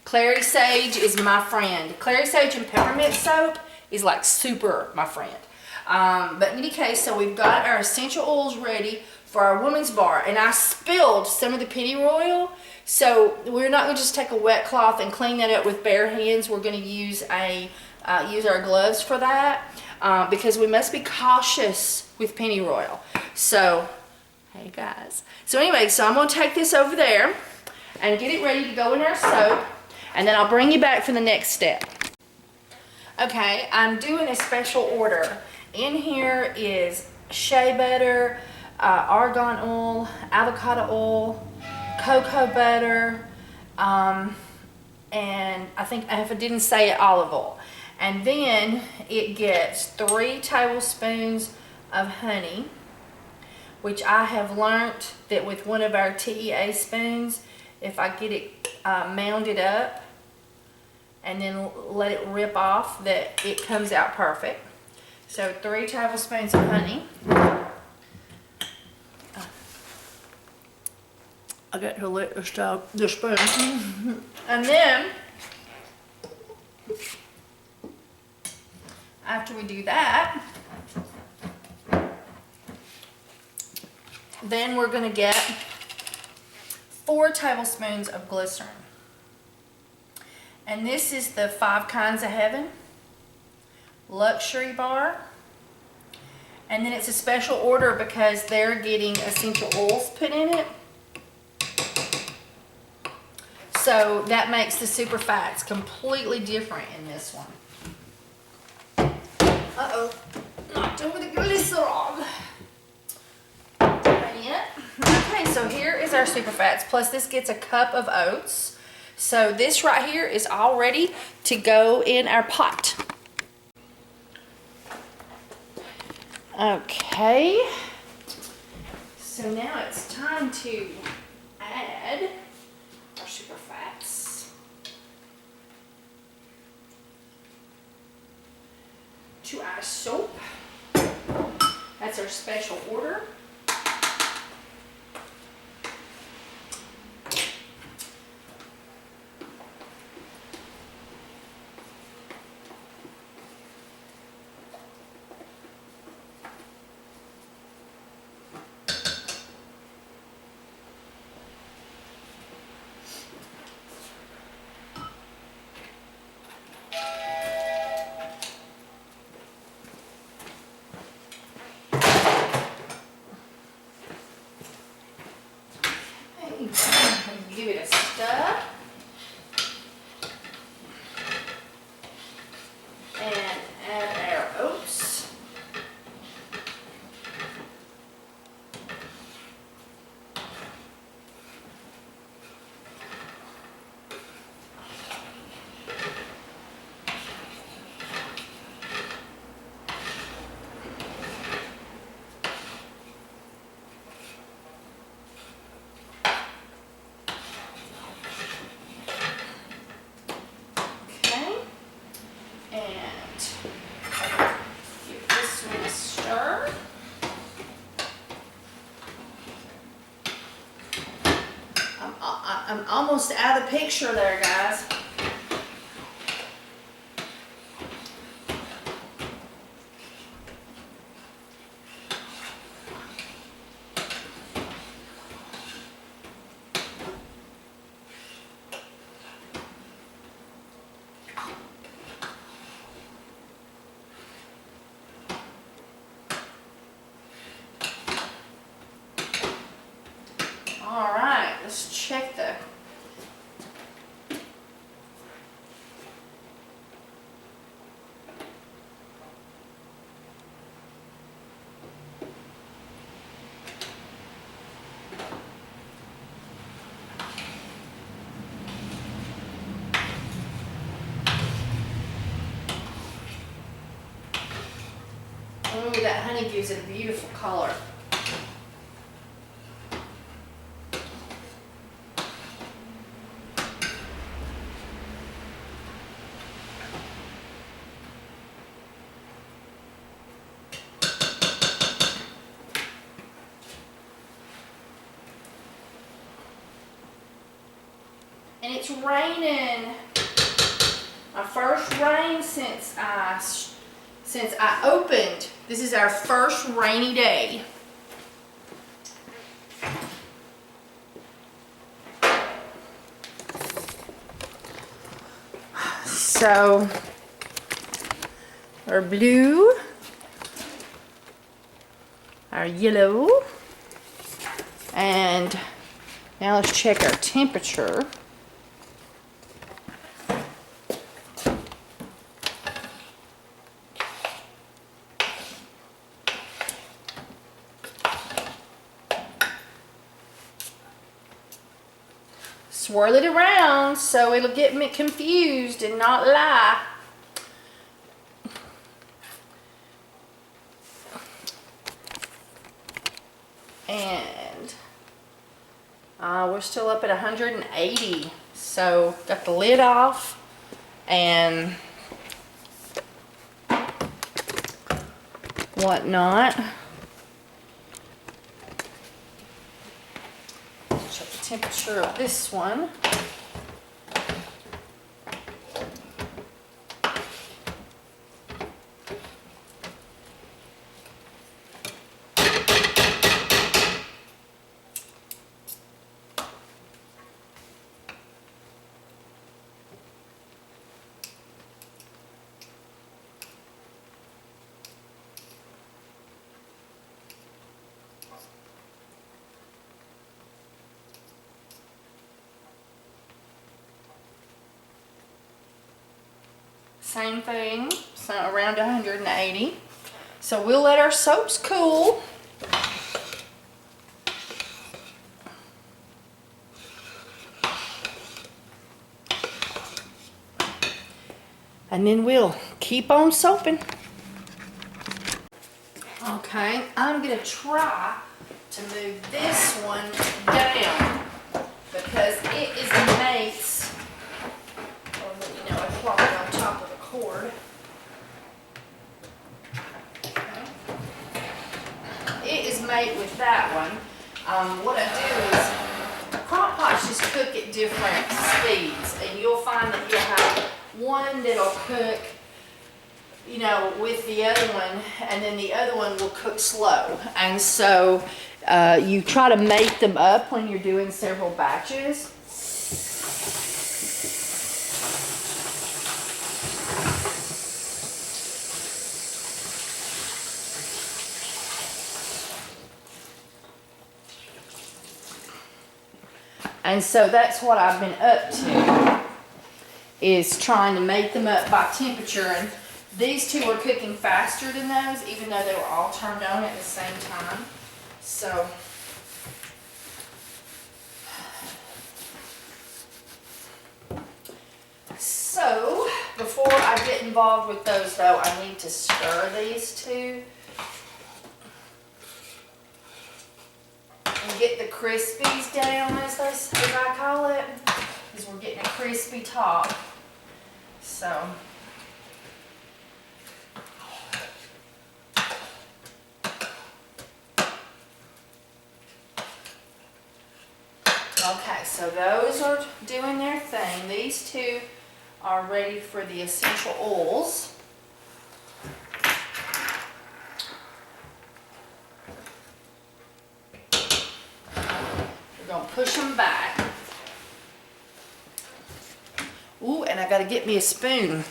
Clary sage is my friend. Clary sage and peppermint soap is like super my friend. But in any case, so we've got our essential oils ready for our woman's bar. And I spilled some of the penny royal. So we're not going to just take a wet cloth and clean that up with bare hands. We're going to use our gloves for that because we must be cautious with penny royal. So, hey guys. So anyway, so I'm going to take this over there and get it ready to go in our soap, and then I'll bring you back for the next step. Okay, I'm doing a special order. In here is shea butter, argan oil, avocado oil, cocoa butter, and I think, if I didn't say it, olive oil. And then it gets 3 tablespoons of honey, which I have learned that with one of our TEA spoons, if I get it mounded up and then let it rip off, that it comes out perfect. So 3 tablespoons of honey. I got to let the spoon. And then, after we do that, then we're going to get 4 tablespoons of glycerin. And this is the 5 Kinds of Heaven Luxury Bar. And then it's a special order because they're getting essential oils put in it. So that makes the super fats completely different in this one. Uh-oh, knocked over the glycerol. Okay, so here is our super fats, plus this gets a cup of oats. So this right here is all ready to go in our pot. Okay, so now it's time to add our super fats to our soap. That's our special order. give it a stir. And add our oats. Okay. And give this one a stir. I'm almost out of the picture there, guys. All right, let's check the Ooh, that honey gives it a beautiful color. And it's raining. My first rain since I opened. This is our first rainy day. So our blue, our yellow, and now let's check our temperature. Swirl it around so it'll get me confused and not lie. And we're still up at 180. So got the lid off and whatnot. Check the temperature of this one. Same thing, so around 180. So we'll let our soaps cool. And then we'll keep on soaping. Okay, I'm gonna try to move this one down because it is the mate's. You know, I plop it on top of the cord. Okay. It is made with that one. What I do is crock pots just cook at different speeds, and you'll find that you'll have one that'll cook, you know, with the other one, and then the other one will cook slow. And so you try to make them up when you're doing several batches. And so that's what I've been up to, is trying to make them up by temperature. And these two were cooking faster than those, even though they were all turned on at the same time. So before I get involved with those though, I need to stir these two and get the crispies down, as I call it, because we're getting a crispy top. So okay, so those are doing their thing. These two are ready for the essential oils. We're gonna push them back. Ooh, and I gotta get me a spoon.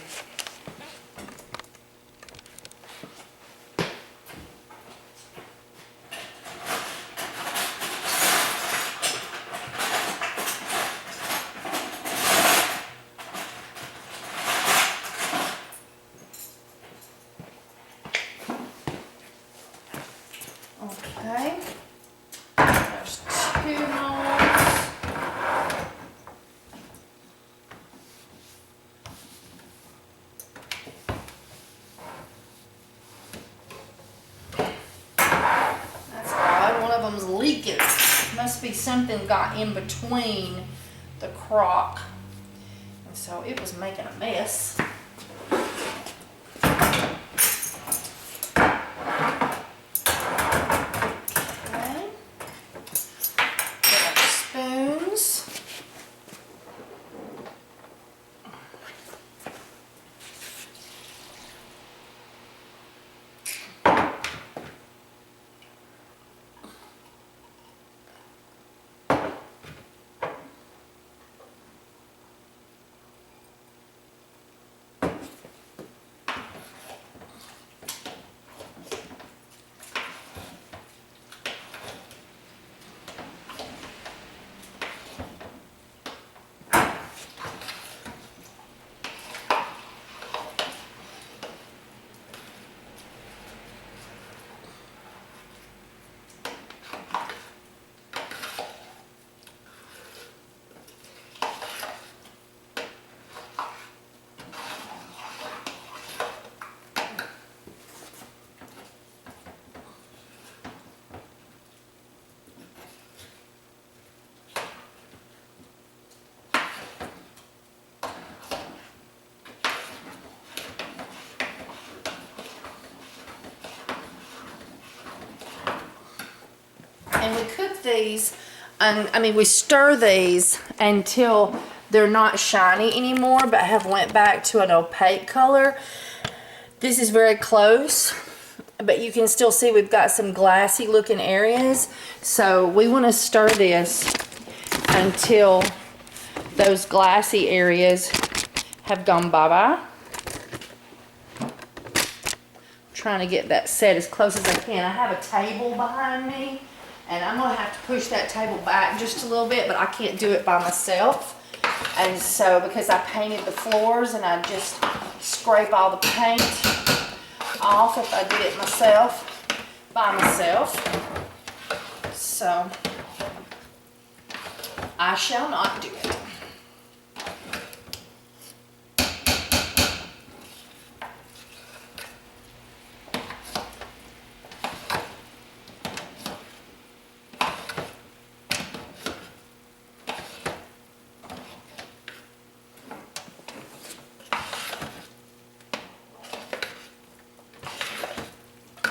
Okay, there's two molds. That's odd, one of them's leaking. Must be something got in between the crock, and so it was making a mess. And we cook these, we stir these until they're not shiny anymore, but have went back to an opaque color. This is very close, but you can still see we've got some glassy looking areas. So we want to stir this until those glassy areas have gone bye-bye. Trying to get that set as close as I can. I have a table behind me, and I'm gonna have to push that table back just a little bit, but I can't do it by myself. And so, because I painted the floors and I just scrape all the paint off if I did it by myself. So, I shall not do it.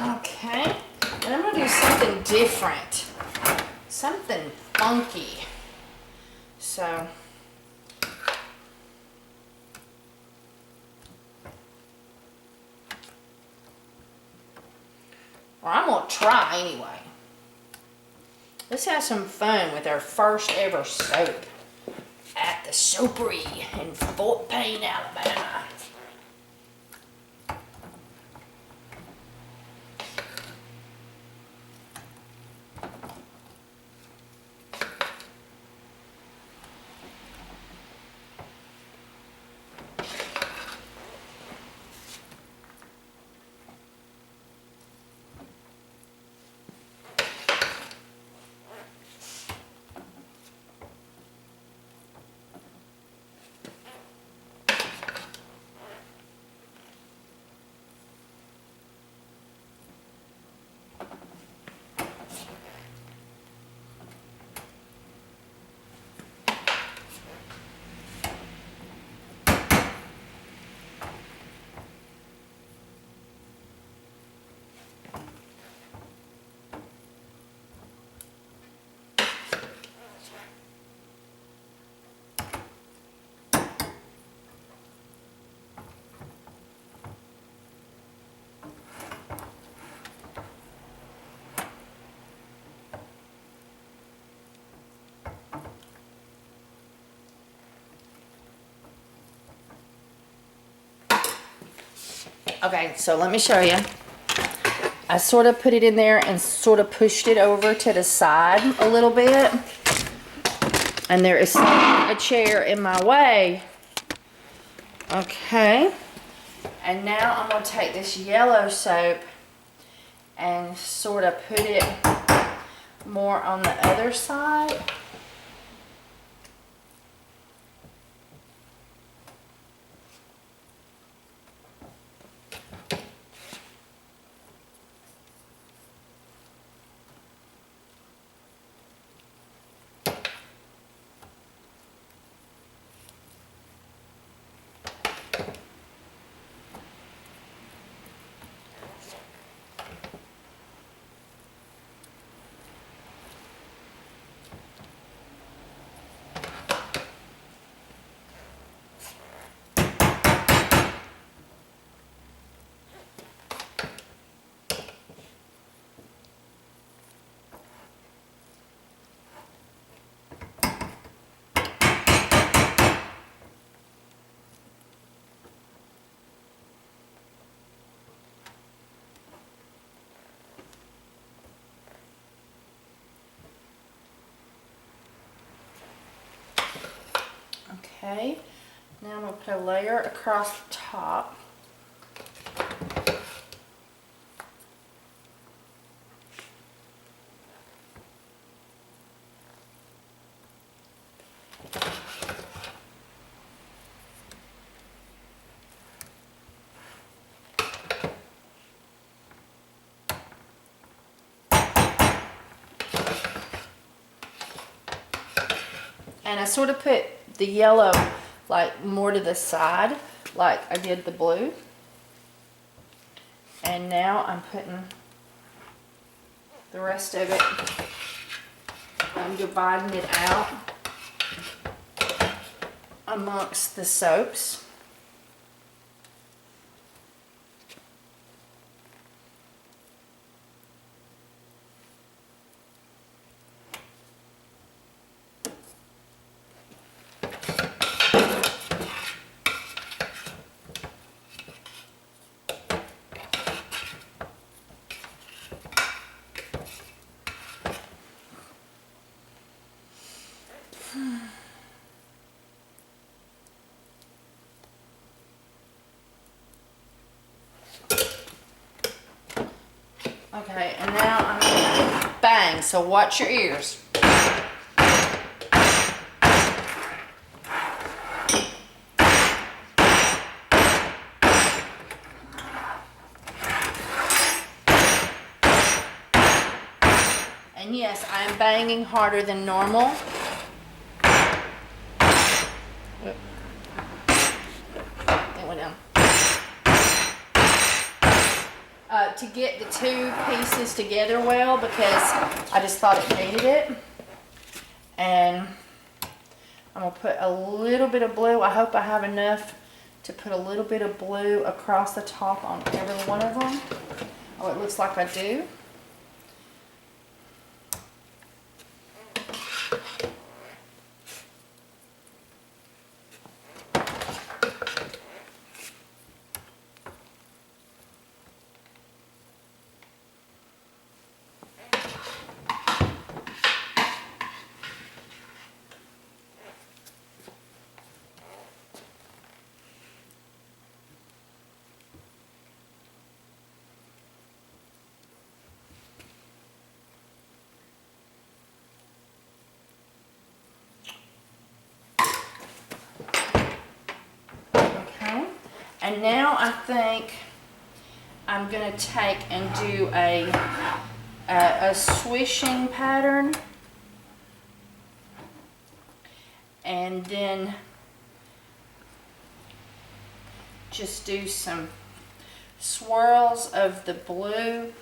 Okay, and I'm going to do something different, something funky. So, or I'm going to try anyway. Let's have some fun with our first ever soap at the Soapery in Fort Payne, Alabama. Okay, so let me show you. I sort of put it in there and sort of pushed it over to the side a little bit. And there is a chair in my way. Okay. And now I'm going to take this yellow soap and sort of put it more on the other side. Okay, now I'm going to put a layer across the top. And I sort of put the yellow like more to the side like I did the blue. And now I'm putting the rest of it, I'm dividing it out amongst the soaps. Okay, and now I'm gonna bang, so watch your ears. And yes, I am banging harder than normal. It went down. To get the two pieces together well, because I just thought it needed it. And I'm going to put a little bit of blue. I hope I have enough to put a little bit of blue across the top on every one of them. Oh, it looks like I do. And now I think I'm going to take and do a swishing pattern, and then just do some swirls of the blue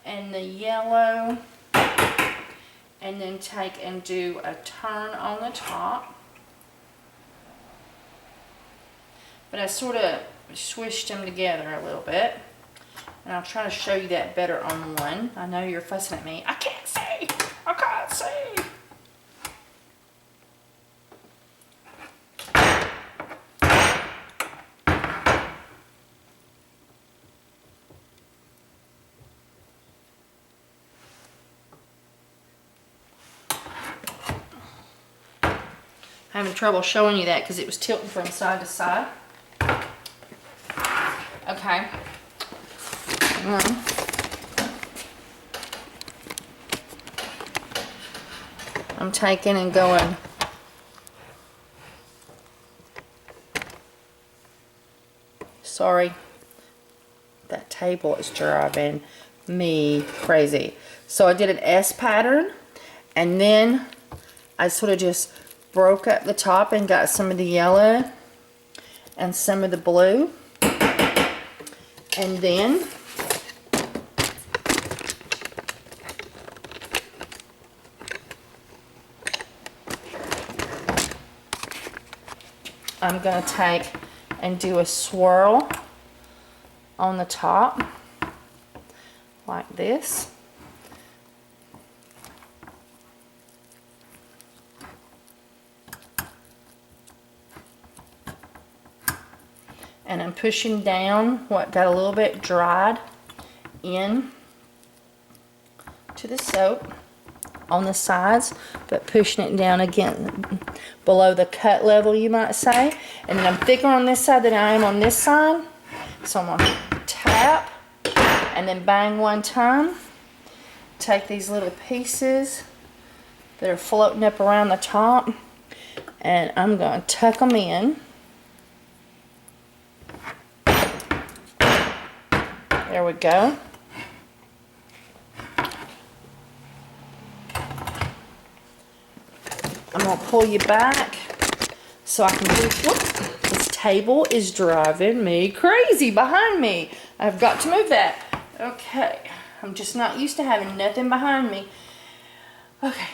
and the yellow, and then take and do a turn on the top. But I sort of swished them together a little bit. And I'll try to show you that better on one. I know you're fussing at me. I can't see. I can't see. having trouble showing you that because it was tilting from side to side. Okay. I'm taking and going. Sorry. That table is driving me crazy. So I did an S pattern, and then I sort of just broke up the top and got some of the yellow and some of the blue. And then I'm going to take and do a swirl on the top like this. And I'm pushing down what got a little bit dried in to the soap on the sides, but pushing it down again below the cut level, you might say. And then I'm thicker on this side than I am on this side. So I'm gonna tap and then bang one time. Take these little pieces that are floating up around the top, and I'm gonna tuck them in. There we go. I'm going to pull you back so I can do, whoop, this table is driving me crazy behind me. I've got to move that. Okay. I'm just not used to having nothing behind me. Okay.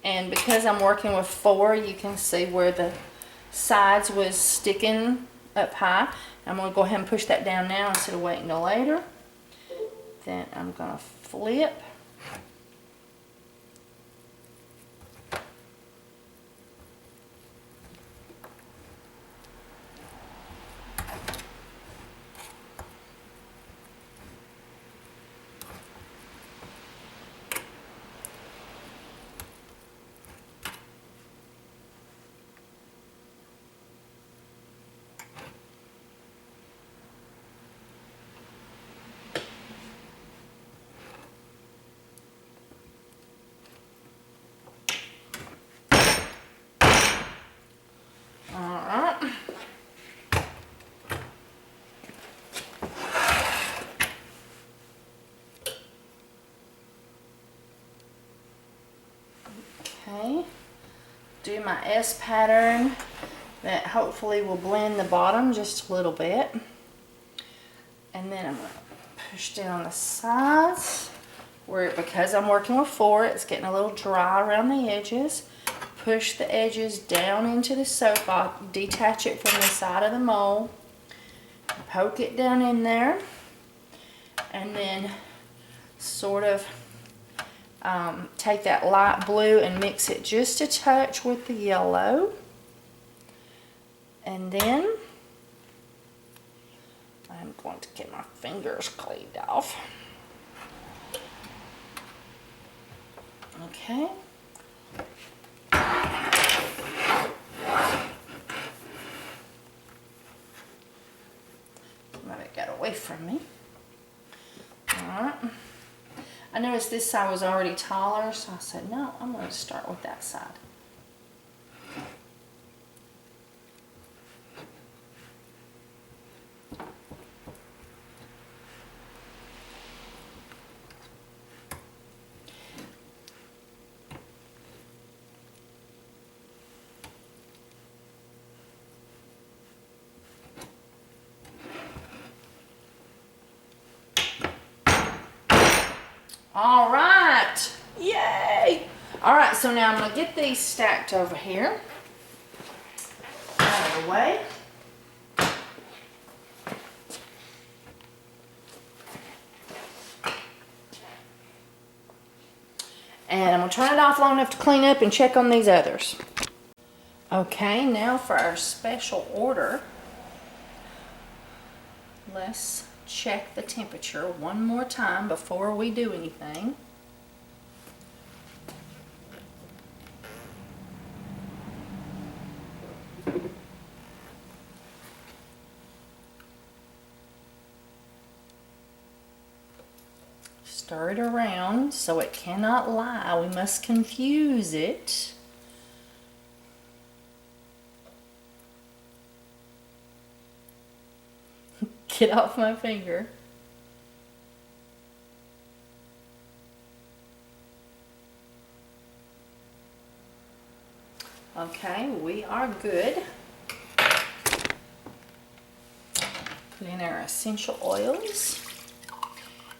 And because I'm working with 4, you can see where the sides was sticking up high. I'm going to go ahead and push that down now instead of waiting till later. Then I'm going to flip. Okay, do my S pattern that hopefully will blend the bottom just a little bit. And then I'm going to push down the sides where, because I'm working with 4, it's getting a little dry around the edges. Push the edges down into the soap. I'll detach it from the side of the mold. Poke it down in there. And then sort of take that light blue and mix it just a touch with the yellow. And then I'm going to get my fingers cleaned off. Okay. Let it get away from me. Alright. I noticed this side was already taller, so I said, no, I'm going to start with that side. All right, yay! All right, so now I'm gonna get these stacked over here, out of the way. And I'm gonna turn it off long enough to clean up and check on these others. Okay, now for our special order. let's check the temperature one more time before we do anything. Stir it around so it cannot lie. We must confuse it. Get off my finger. Okay, we are good. Put in our essential oils.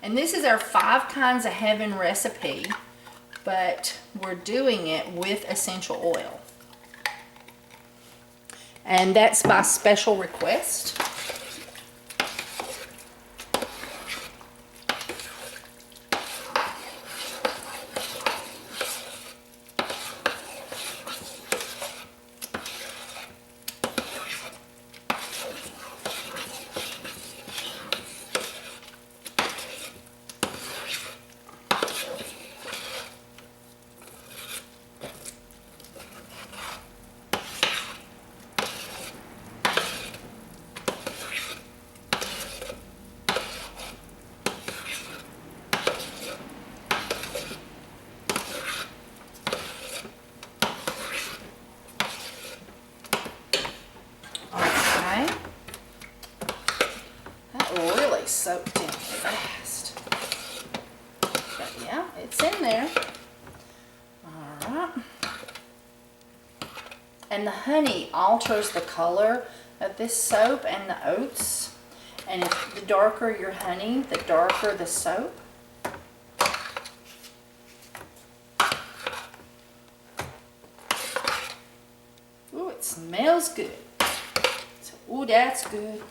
And this is our 5 kinds of heaven recipe, but we're doing it with essential oil. And that's by special request. Soaked in fast. But yeah, it's in there. Alright. And the honey alters the color of this soap and the oats. And if the darker your honey, the darker the soap. Ooh, it smells good. So, ooh, that's good.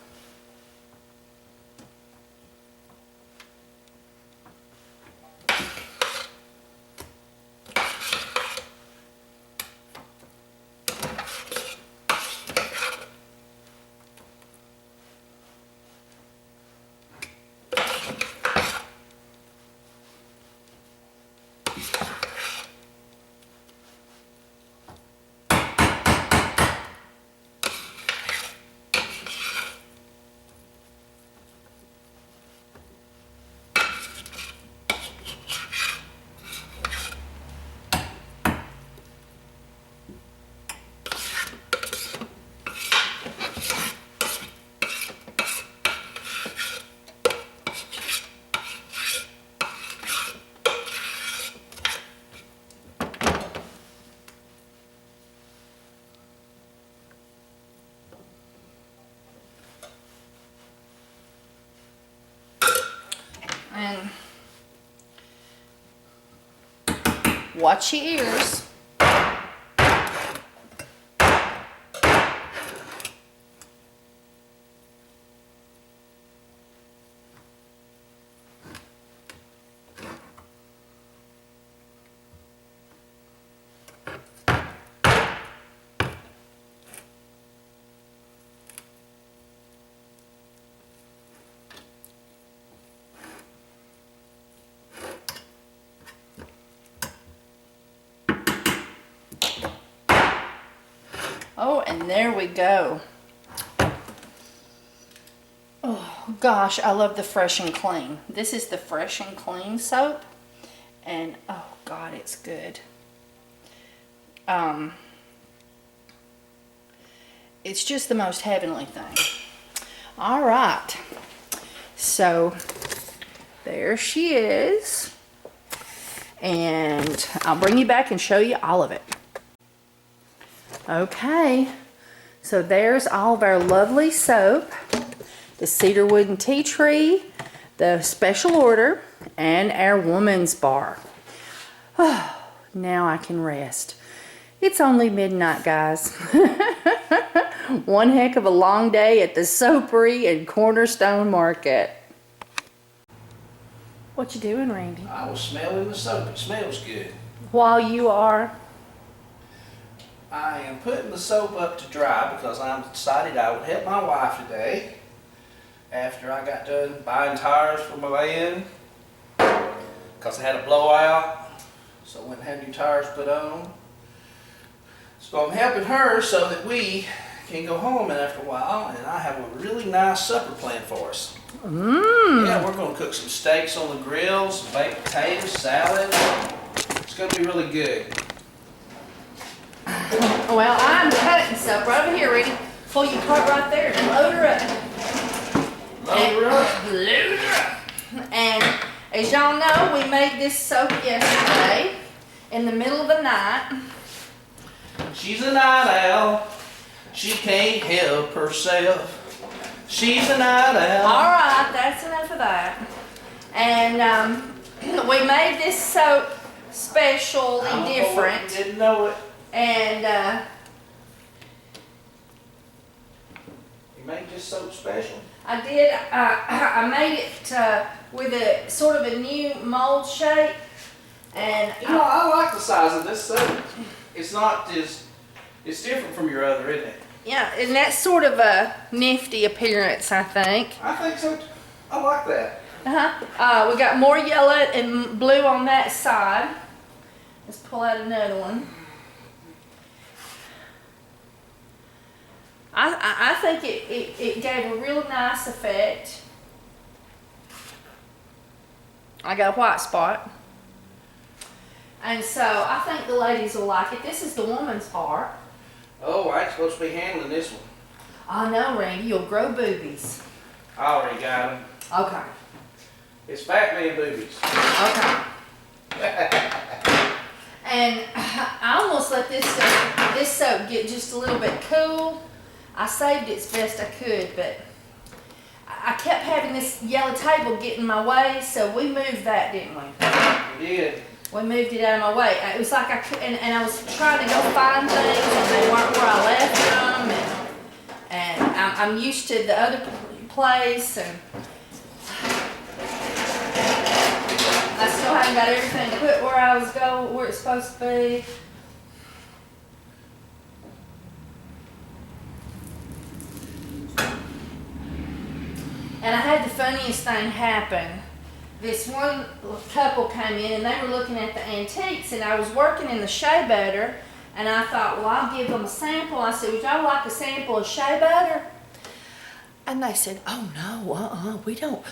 And watch your ears. Oh, and there we go. Oh gosh, I love the Fresh and Clean. This is the Fresh and Clean soap, and oh God, it's good. It's just the most heavenly thing. All right, so there she is, and I'll bring you back and show you all of it. Okay, so there's all of our lovely soap, the cedarwood and tea tree, the special order, and our woman's bar. Oh, now I can rest. It's only midnight, guys. One heck of a long day at the soapery and Cornerstone Market. What you doing, Randy? I was smelling the soap. It smells good. While you are... I am putting the soap up to dry because I decided I would help my wife today. after I got done buying tires for my van, because I had a blowout, so I went and had new tires put on. So I'm helping her so that we can go home after a while, and I have a really nice supper planned for us. Yeah, we're going to cook some steaks on the grill, some baked potatoes, salad. It's going to be really good. Well, I'm cutting stuff right over here, ready? Pull your cart right there and load her up. Load her up. Load her up. And as y'all know, we made this soap yesterday in the middle of the night. She's a night owl. She can't help herself. She's a night owl. All right, that's enough of that. And we made this soap specially different. You didn't know it. And You made this soap special. I did. I made it with a sort of a new mold shape. And You know, I like the size of this soap. It's not as, it's different from your other, isn't it? yeah, and that's sort of a nifty appearance, I think. I think so. I like that. We got more yellow and blue on that side. Let's pull out another one. I think it gave a real nice effect. I got a white spot. And so I think the ladies will like it. This is the woman's part. Oh, I ain't supposed to be handling this one. I know, Randy, you'll grow boobies. I already got them. Okay. It's fat man boobies. Okay. And I almost let this soap get just a little bit cool. I saved it as best I could, but I kept having this yellow table get in my way, so we moved that, didn't we? We did. We moved it out of my way. It was like I could, and I was trying to go find things, and they weren't where I left them, and I'm used to the other place, and I still haven't got everything to put where it's supposed to be. And I had the funniest thing happen. This one couple came in and they were looking at the antiques, and I was working in the shea butter, and I thought, well, I'll give them a sample. I said, would y'all like a sample of shea butter? And they said, oh no, we don't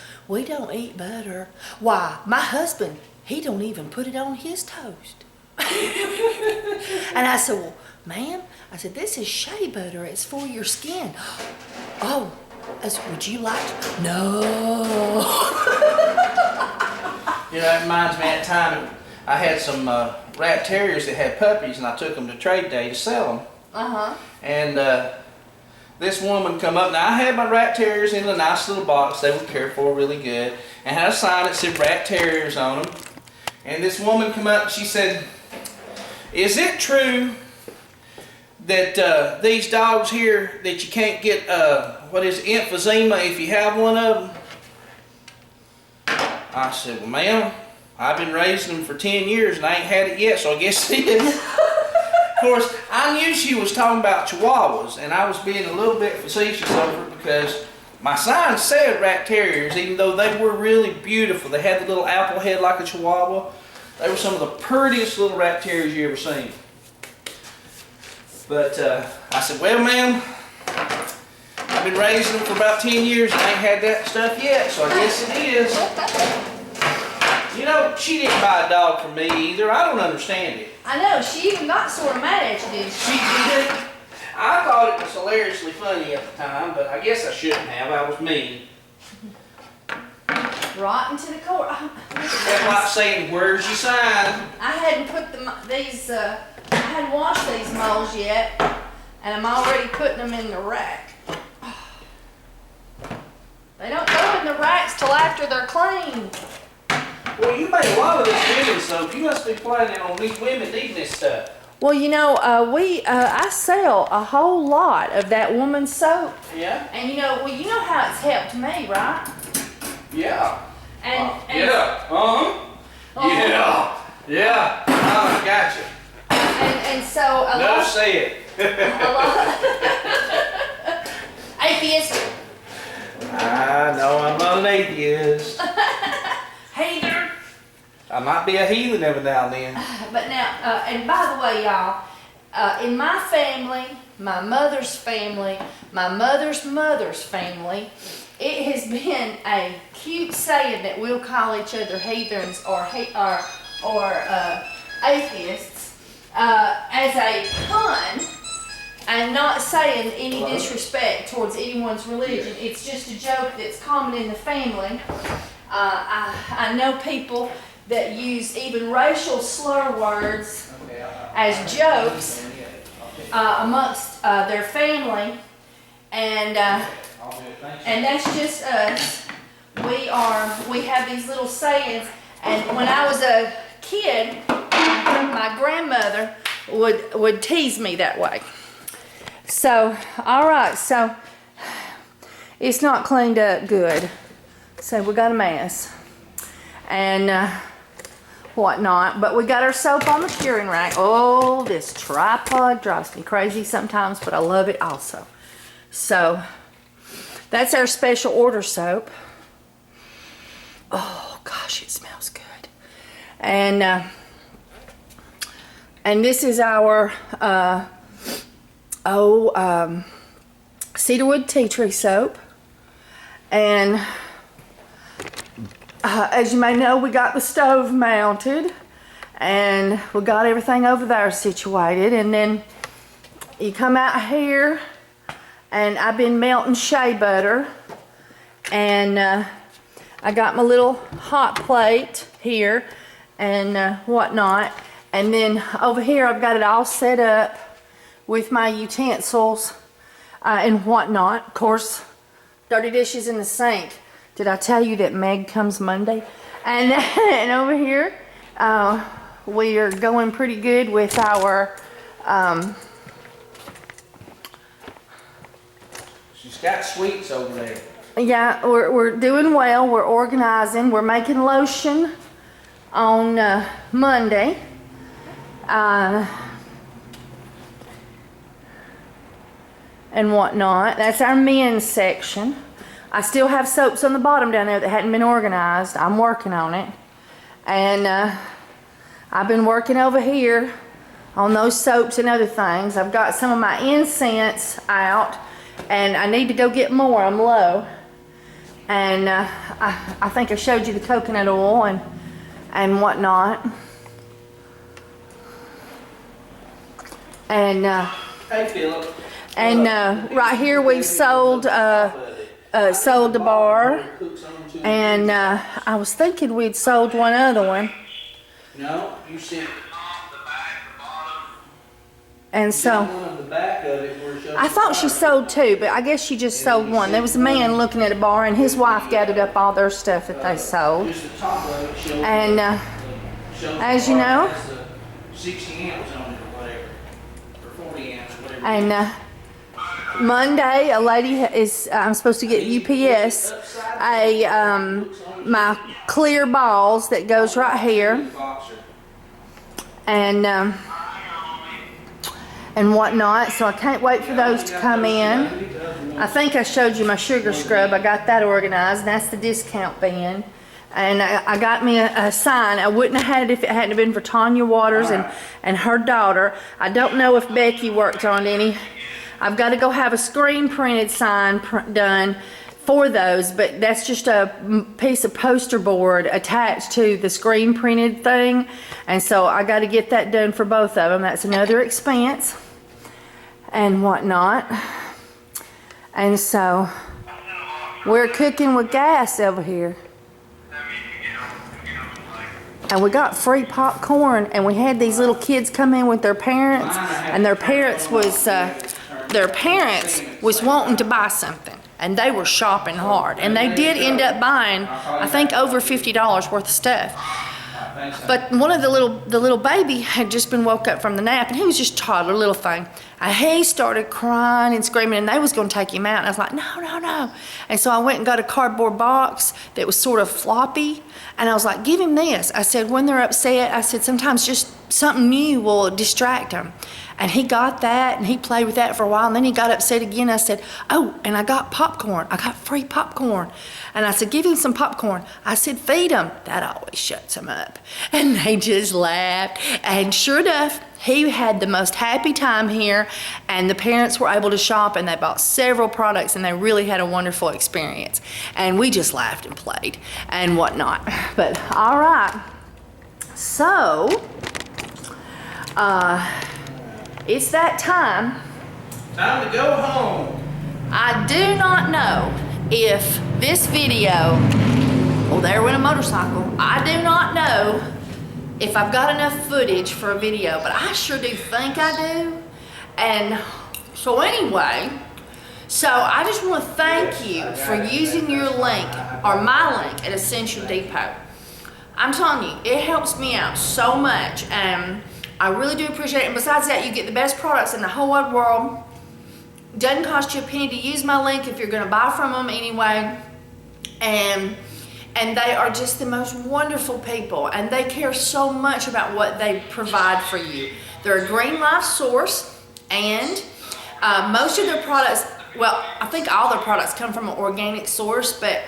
eat butter. Why, my husband, he don't even put it on his toast. And I said, well, ma'am, I said, this is shea butter, it's for your skin. Oh, I said, would you like to? No. You know, that reminds me of that time I had some rat terriers that had puppies, and I took them to trade day to sell them. Uh-huh. And this woman come up. Now, I had my rat terriers in a nice little box. They were cared for really good. And had a sign that said rat terriers on them. And this woman come up and she said, is it true that these dogs here, that you can't get, emphysema if you have one of them? I said, well, ma'am, I've been raising them for 10 years and I ain't had it yet, so I guess it is. Of course, I knew she was talking about Chihuahuas, and I was being a little bit facetious over it because my sign said rat terriers, even though they were really beautiful. They had the little apple head like a Chihuahua. They were some of the prettiest little rat terriers you ever seen. But I said, well, ma'am, I've been raising them for about 10 years and I ain't had that stuff yet, so I guess it is. You know, she didn't buy a dog from me either. I don't understand it. I know, she even got sort of mad at you, didn't she? She did. I thought it was hilariously funny at the time, but I guess I shouldn't have. I was mean. Right into the court. That's like saying, where's your sign? I hadn't put I hadn't washed these molds yet, and I'm already putting them in the rack. They don't go in the racks till after they're clean. Well, you made a lot of this women's soap. You must be planning on these women needing this stuff. Well, you know, I sell a whole lot of that woman's soap. Yeah? And you know how it's helped me, right? Yeah. And yeah. Yeah. Yeah. Oh, I got you. And so a No, lot. say it. A lot. Atheist. I might be a healing every now and then. But now, and by the way, y'all, in my family, my mother's family, my mother's mother's family, it has been a cute saying that we'll call each other heathens or atheists as a pun, and not saying any disrespect towards anyone's religion. It's just a joke that's common in the family. I know people that use even racial slur words as jokes amongst their family, and that's just us. We have these little sayings, and when I was a kid, my grandmother would tease me that way. So, all right, so it's not cleaned up good. So we got a mess and whatnot, but we got our soap on the curing rack. Oh, this tripod drives me crazy sometimes, but I love it also. So that's our special order soap. Oh gosh, it smells good. And this is our cedarwood tea tree soap. And as you may know, we got the stove mounted and we got everything over there situated, and then you come out here and I've been melting shea butter, and I got my little hot plate here and whatnot, and then over here I've got it all set up with my utensils and whatnot. Of course, dirty dishes in the sink. Did I tell you that Meg comes Monday? And, and over here, we are going pretty good with our, She's got sweets over there. yeah, we're doing well. We're organizing. We're making lotion on Monday. And whatnot. That's our men's section. I still have soaps on the bottom down there that hadn't been organized. I'm working on it. And I've been working over here on those soaps and other things. I've got some of my incense out, and I need to go get more. I'm low. And I think I showed you the coconut oil and whatnot. And Hey, Philip. and right here we've sold sold the bar, and I was thinking we'd sold one other one, No, you said and so one on the back of it where it shows I thought she sold two, but I guess she just sold one. There was a man looking at a bar, and his wife gathered up all their stuff that they sold. just the top of it shows. And shows as the you bar know, has the 60 amps on it or whatever, or 40 amps, whatever. and Monday, a lady is, I'm supposed to get UPS my clear balls that goes right here, and whatnot. So I can't wait for those to come in. I think I showed you my sugar scrub. I got that organized, and that's the discount bin. And I got me a sign. I wouldn't have had it if it hadn't been for Tanya Waters and her daughter. I don't know if Becky worked on any. I've got to go have a screen printed sign done for those, but that's just a piece of poster board attached to the screen printed thing, and so I got to get that done for both of them. That's another expense and whatnot. And so we're cooking with gas over here. And we got free popcorn, and we had these little kids come in with their parents, and their parents was wanting to buy something, and they were shopping hard, and they did end up buying, I think, over $50 worth of stuff. But one of the little baby had just been woke up from the nap, and he was just a toddler, little thing. And he started crying and screaming, and they was going to take him out. And I was like, no, no, no. And so I went and got a cardboard box that was sort of floppy, and I was like, give him this. I said, when they're upset, I said, sometimes just something new will distract him. And he got that, and he played with that for a while, and then he got upset again. I said, oh, and I got popcorn. I got free popcorn. And I said, give him some popcorn. I said, feed him. That always shuts him up. And they just laughed. And sure enough, he had the most happy time here, and the parents were able to shop, and they bought several products, and they really had a wonderful experience. And we just laughed and played and whatnot. But all right. So, it's that time. Time to go home. I do not know if this video, oh, there went a motorcycle. I do not know if I've got enough footage for a video, but I sure do think I do. And so anyway, so I just want to thank you for using your link, or my link at Essential Depot. I'm telling you, it helps me out so much, and I really do appreciate it. And besides that, you get the best products in the whole wide world. Doesn't cost you a penny to use my link if you're going to buy from them anyway. And they are just the most wonderful people, and they care so much about what they provide for you. They're a Green Life source, and most of their products, well, I think all their products come from an organic source, but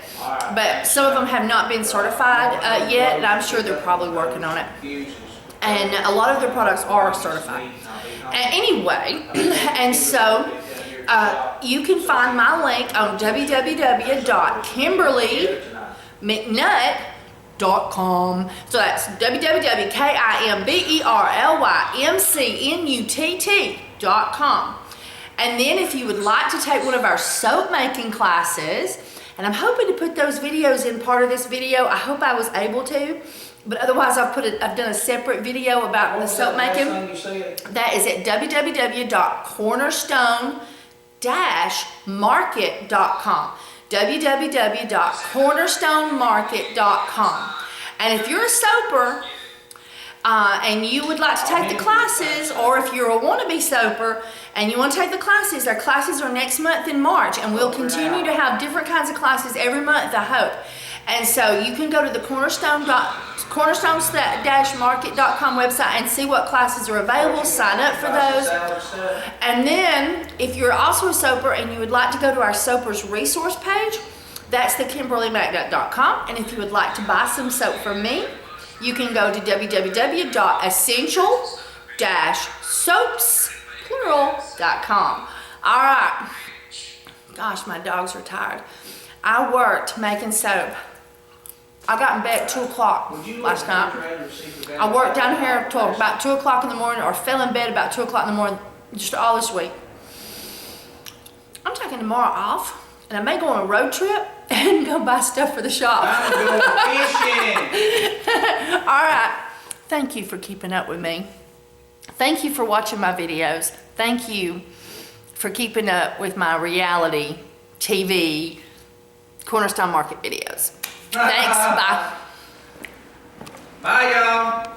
some of them have not been certified yet, and I'm sure they're probably working on it. And a lot of their products are certified. Anyway, and so you can find my link on www.kimberlymcnut.com. So that's www.kimberlymcnut.com. And then if you would like to take one of our soap making classes, and I'm hoping to put those videos in part of this video. I hope I was able to. But otherwise, I've done a separate video about the soap making. That is at www.cornerstone-market.com. www.cornerstonemarket.com. And if you're a soaper and you would like to take the classes, or if you're a wannabe soaper and you want to take the classes, our classes are next month in March, and we'll continue to have different kinds of classes every month, I hope. And so you can go to the cornerstone-market.com website and see what classes are available, sign up for those. And then if you're also a soaper and you would like to go to our soapers resource page, that's the KimberlyMcNutt.com. And if you would like to buy some soap from me, you can go to www.essential-soaps.com. All right. Gosh, my dogs are tired. I worked making soap. I got in bed at 2 o'clock last night. I worked down here till about 2 o'clock in the morning, or fell in bed about 2 o'clock in the morning, just all this week. I'm taking tomorrow off, and I may go on a road trip and go buy stuff for the shop. I'm going fishing. All right. Thank you for keeping up with me. Thank you for watching my videos. Thank you for keeping up with my reality TV Cornerstone Market videos. Thanks. Bye. Bye, y'all.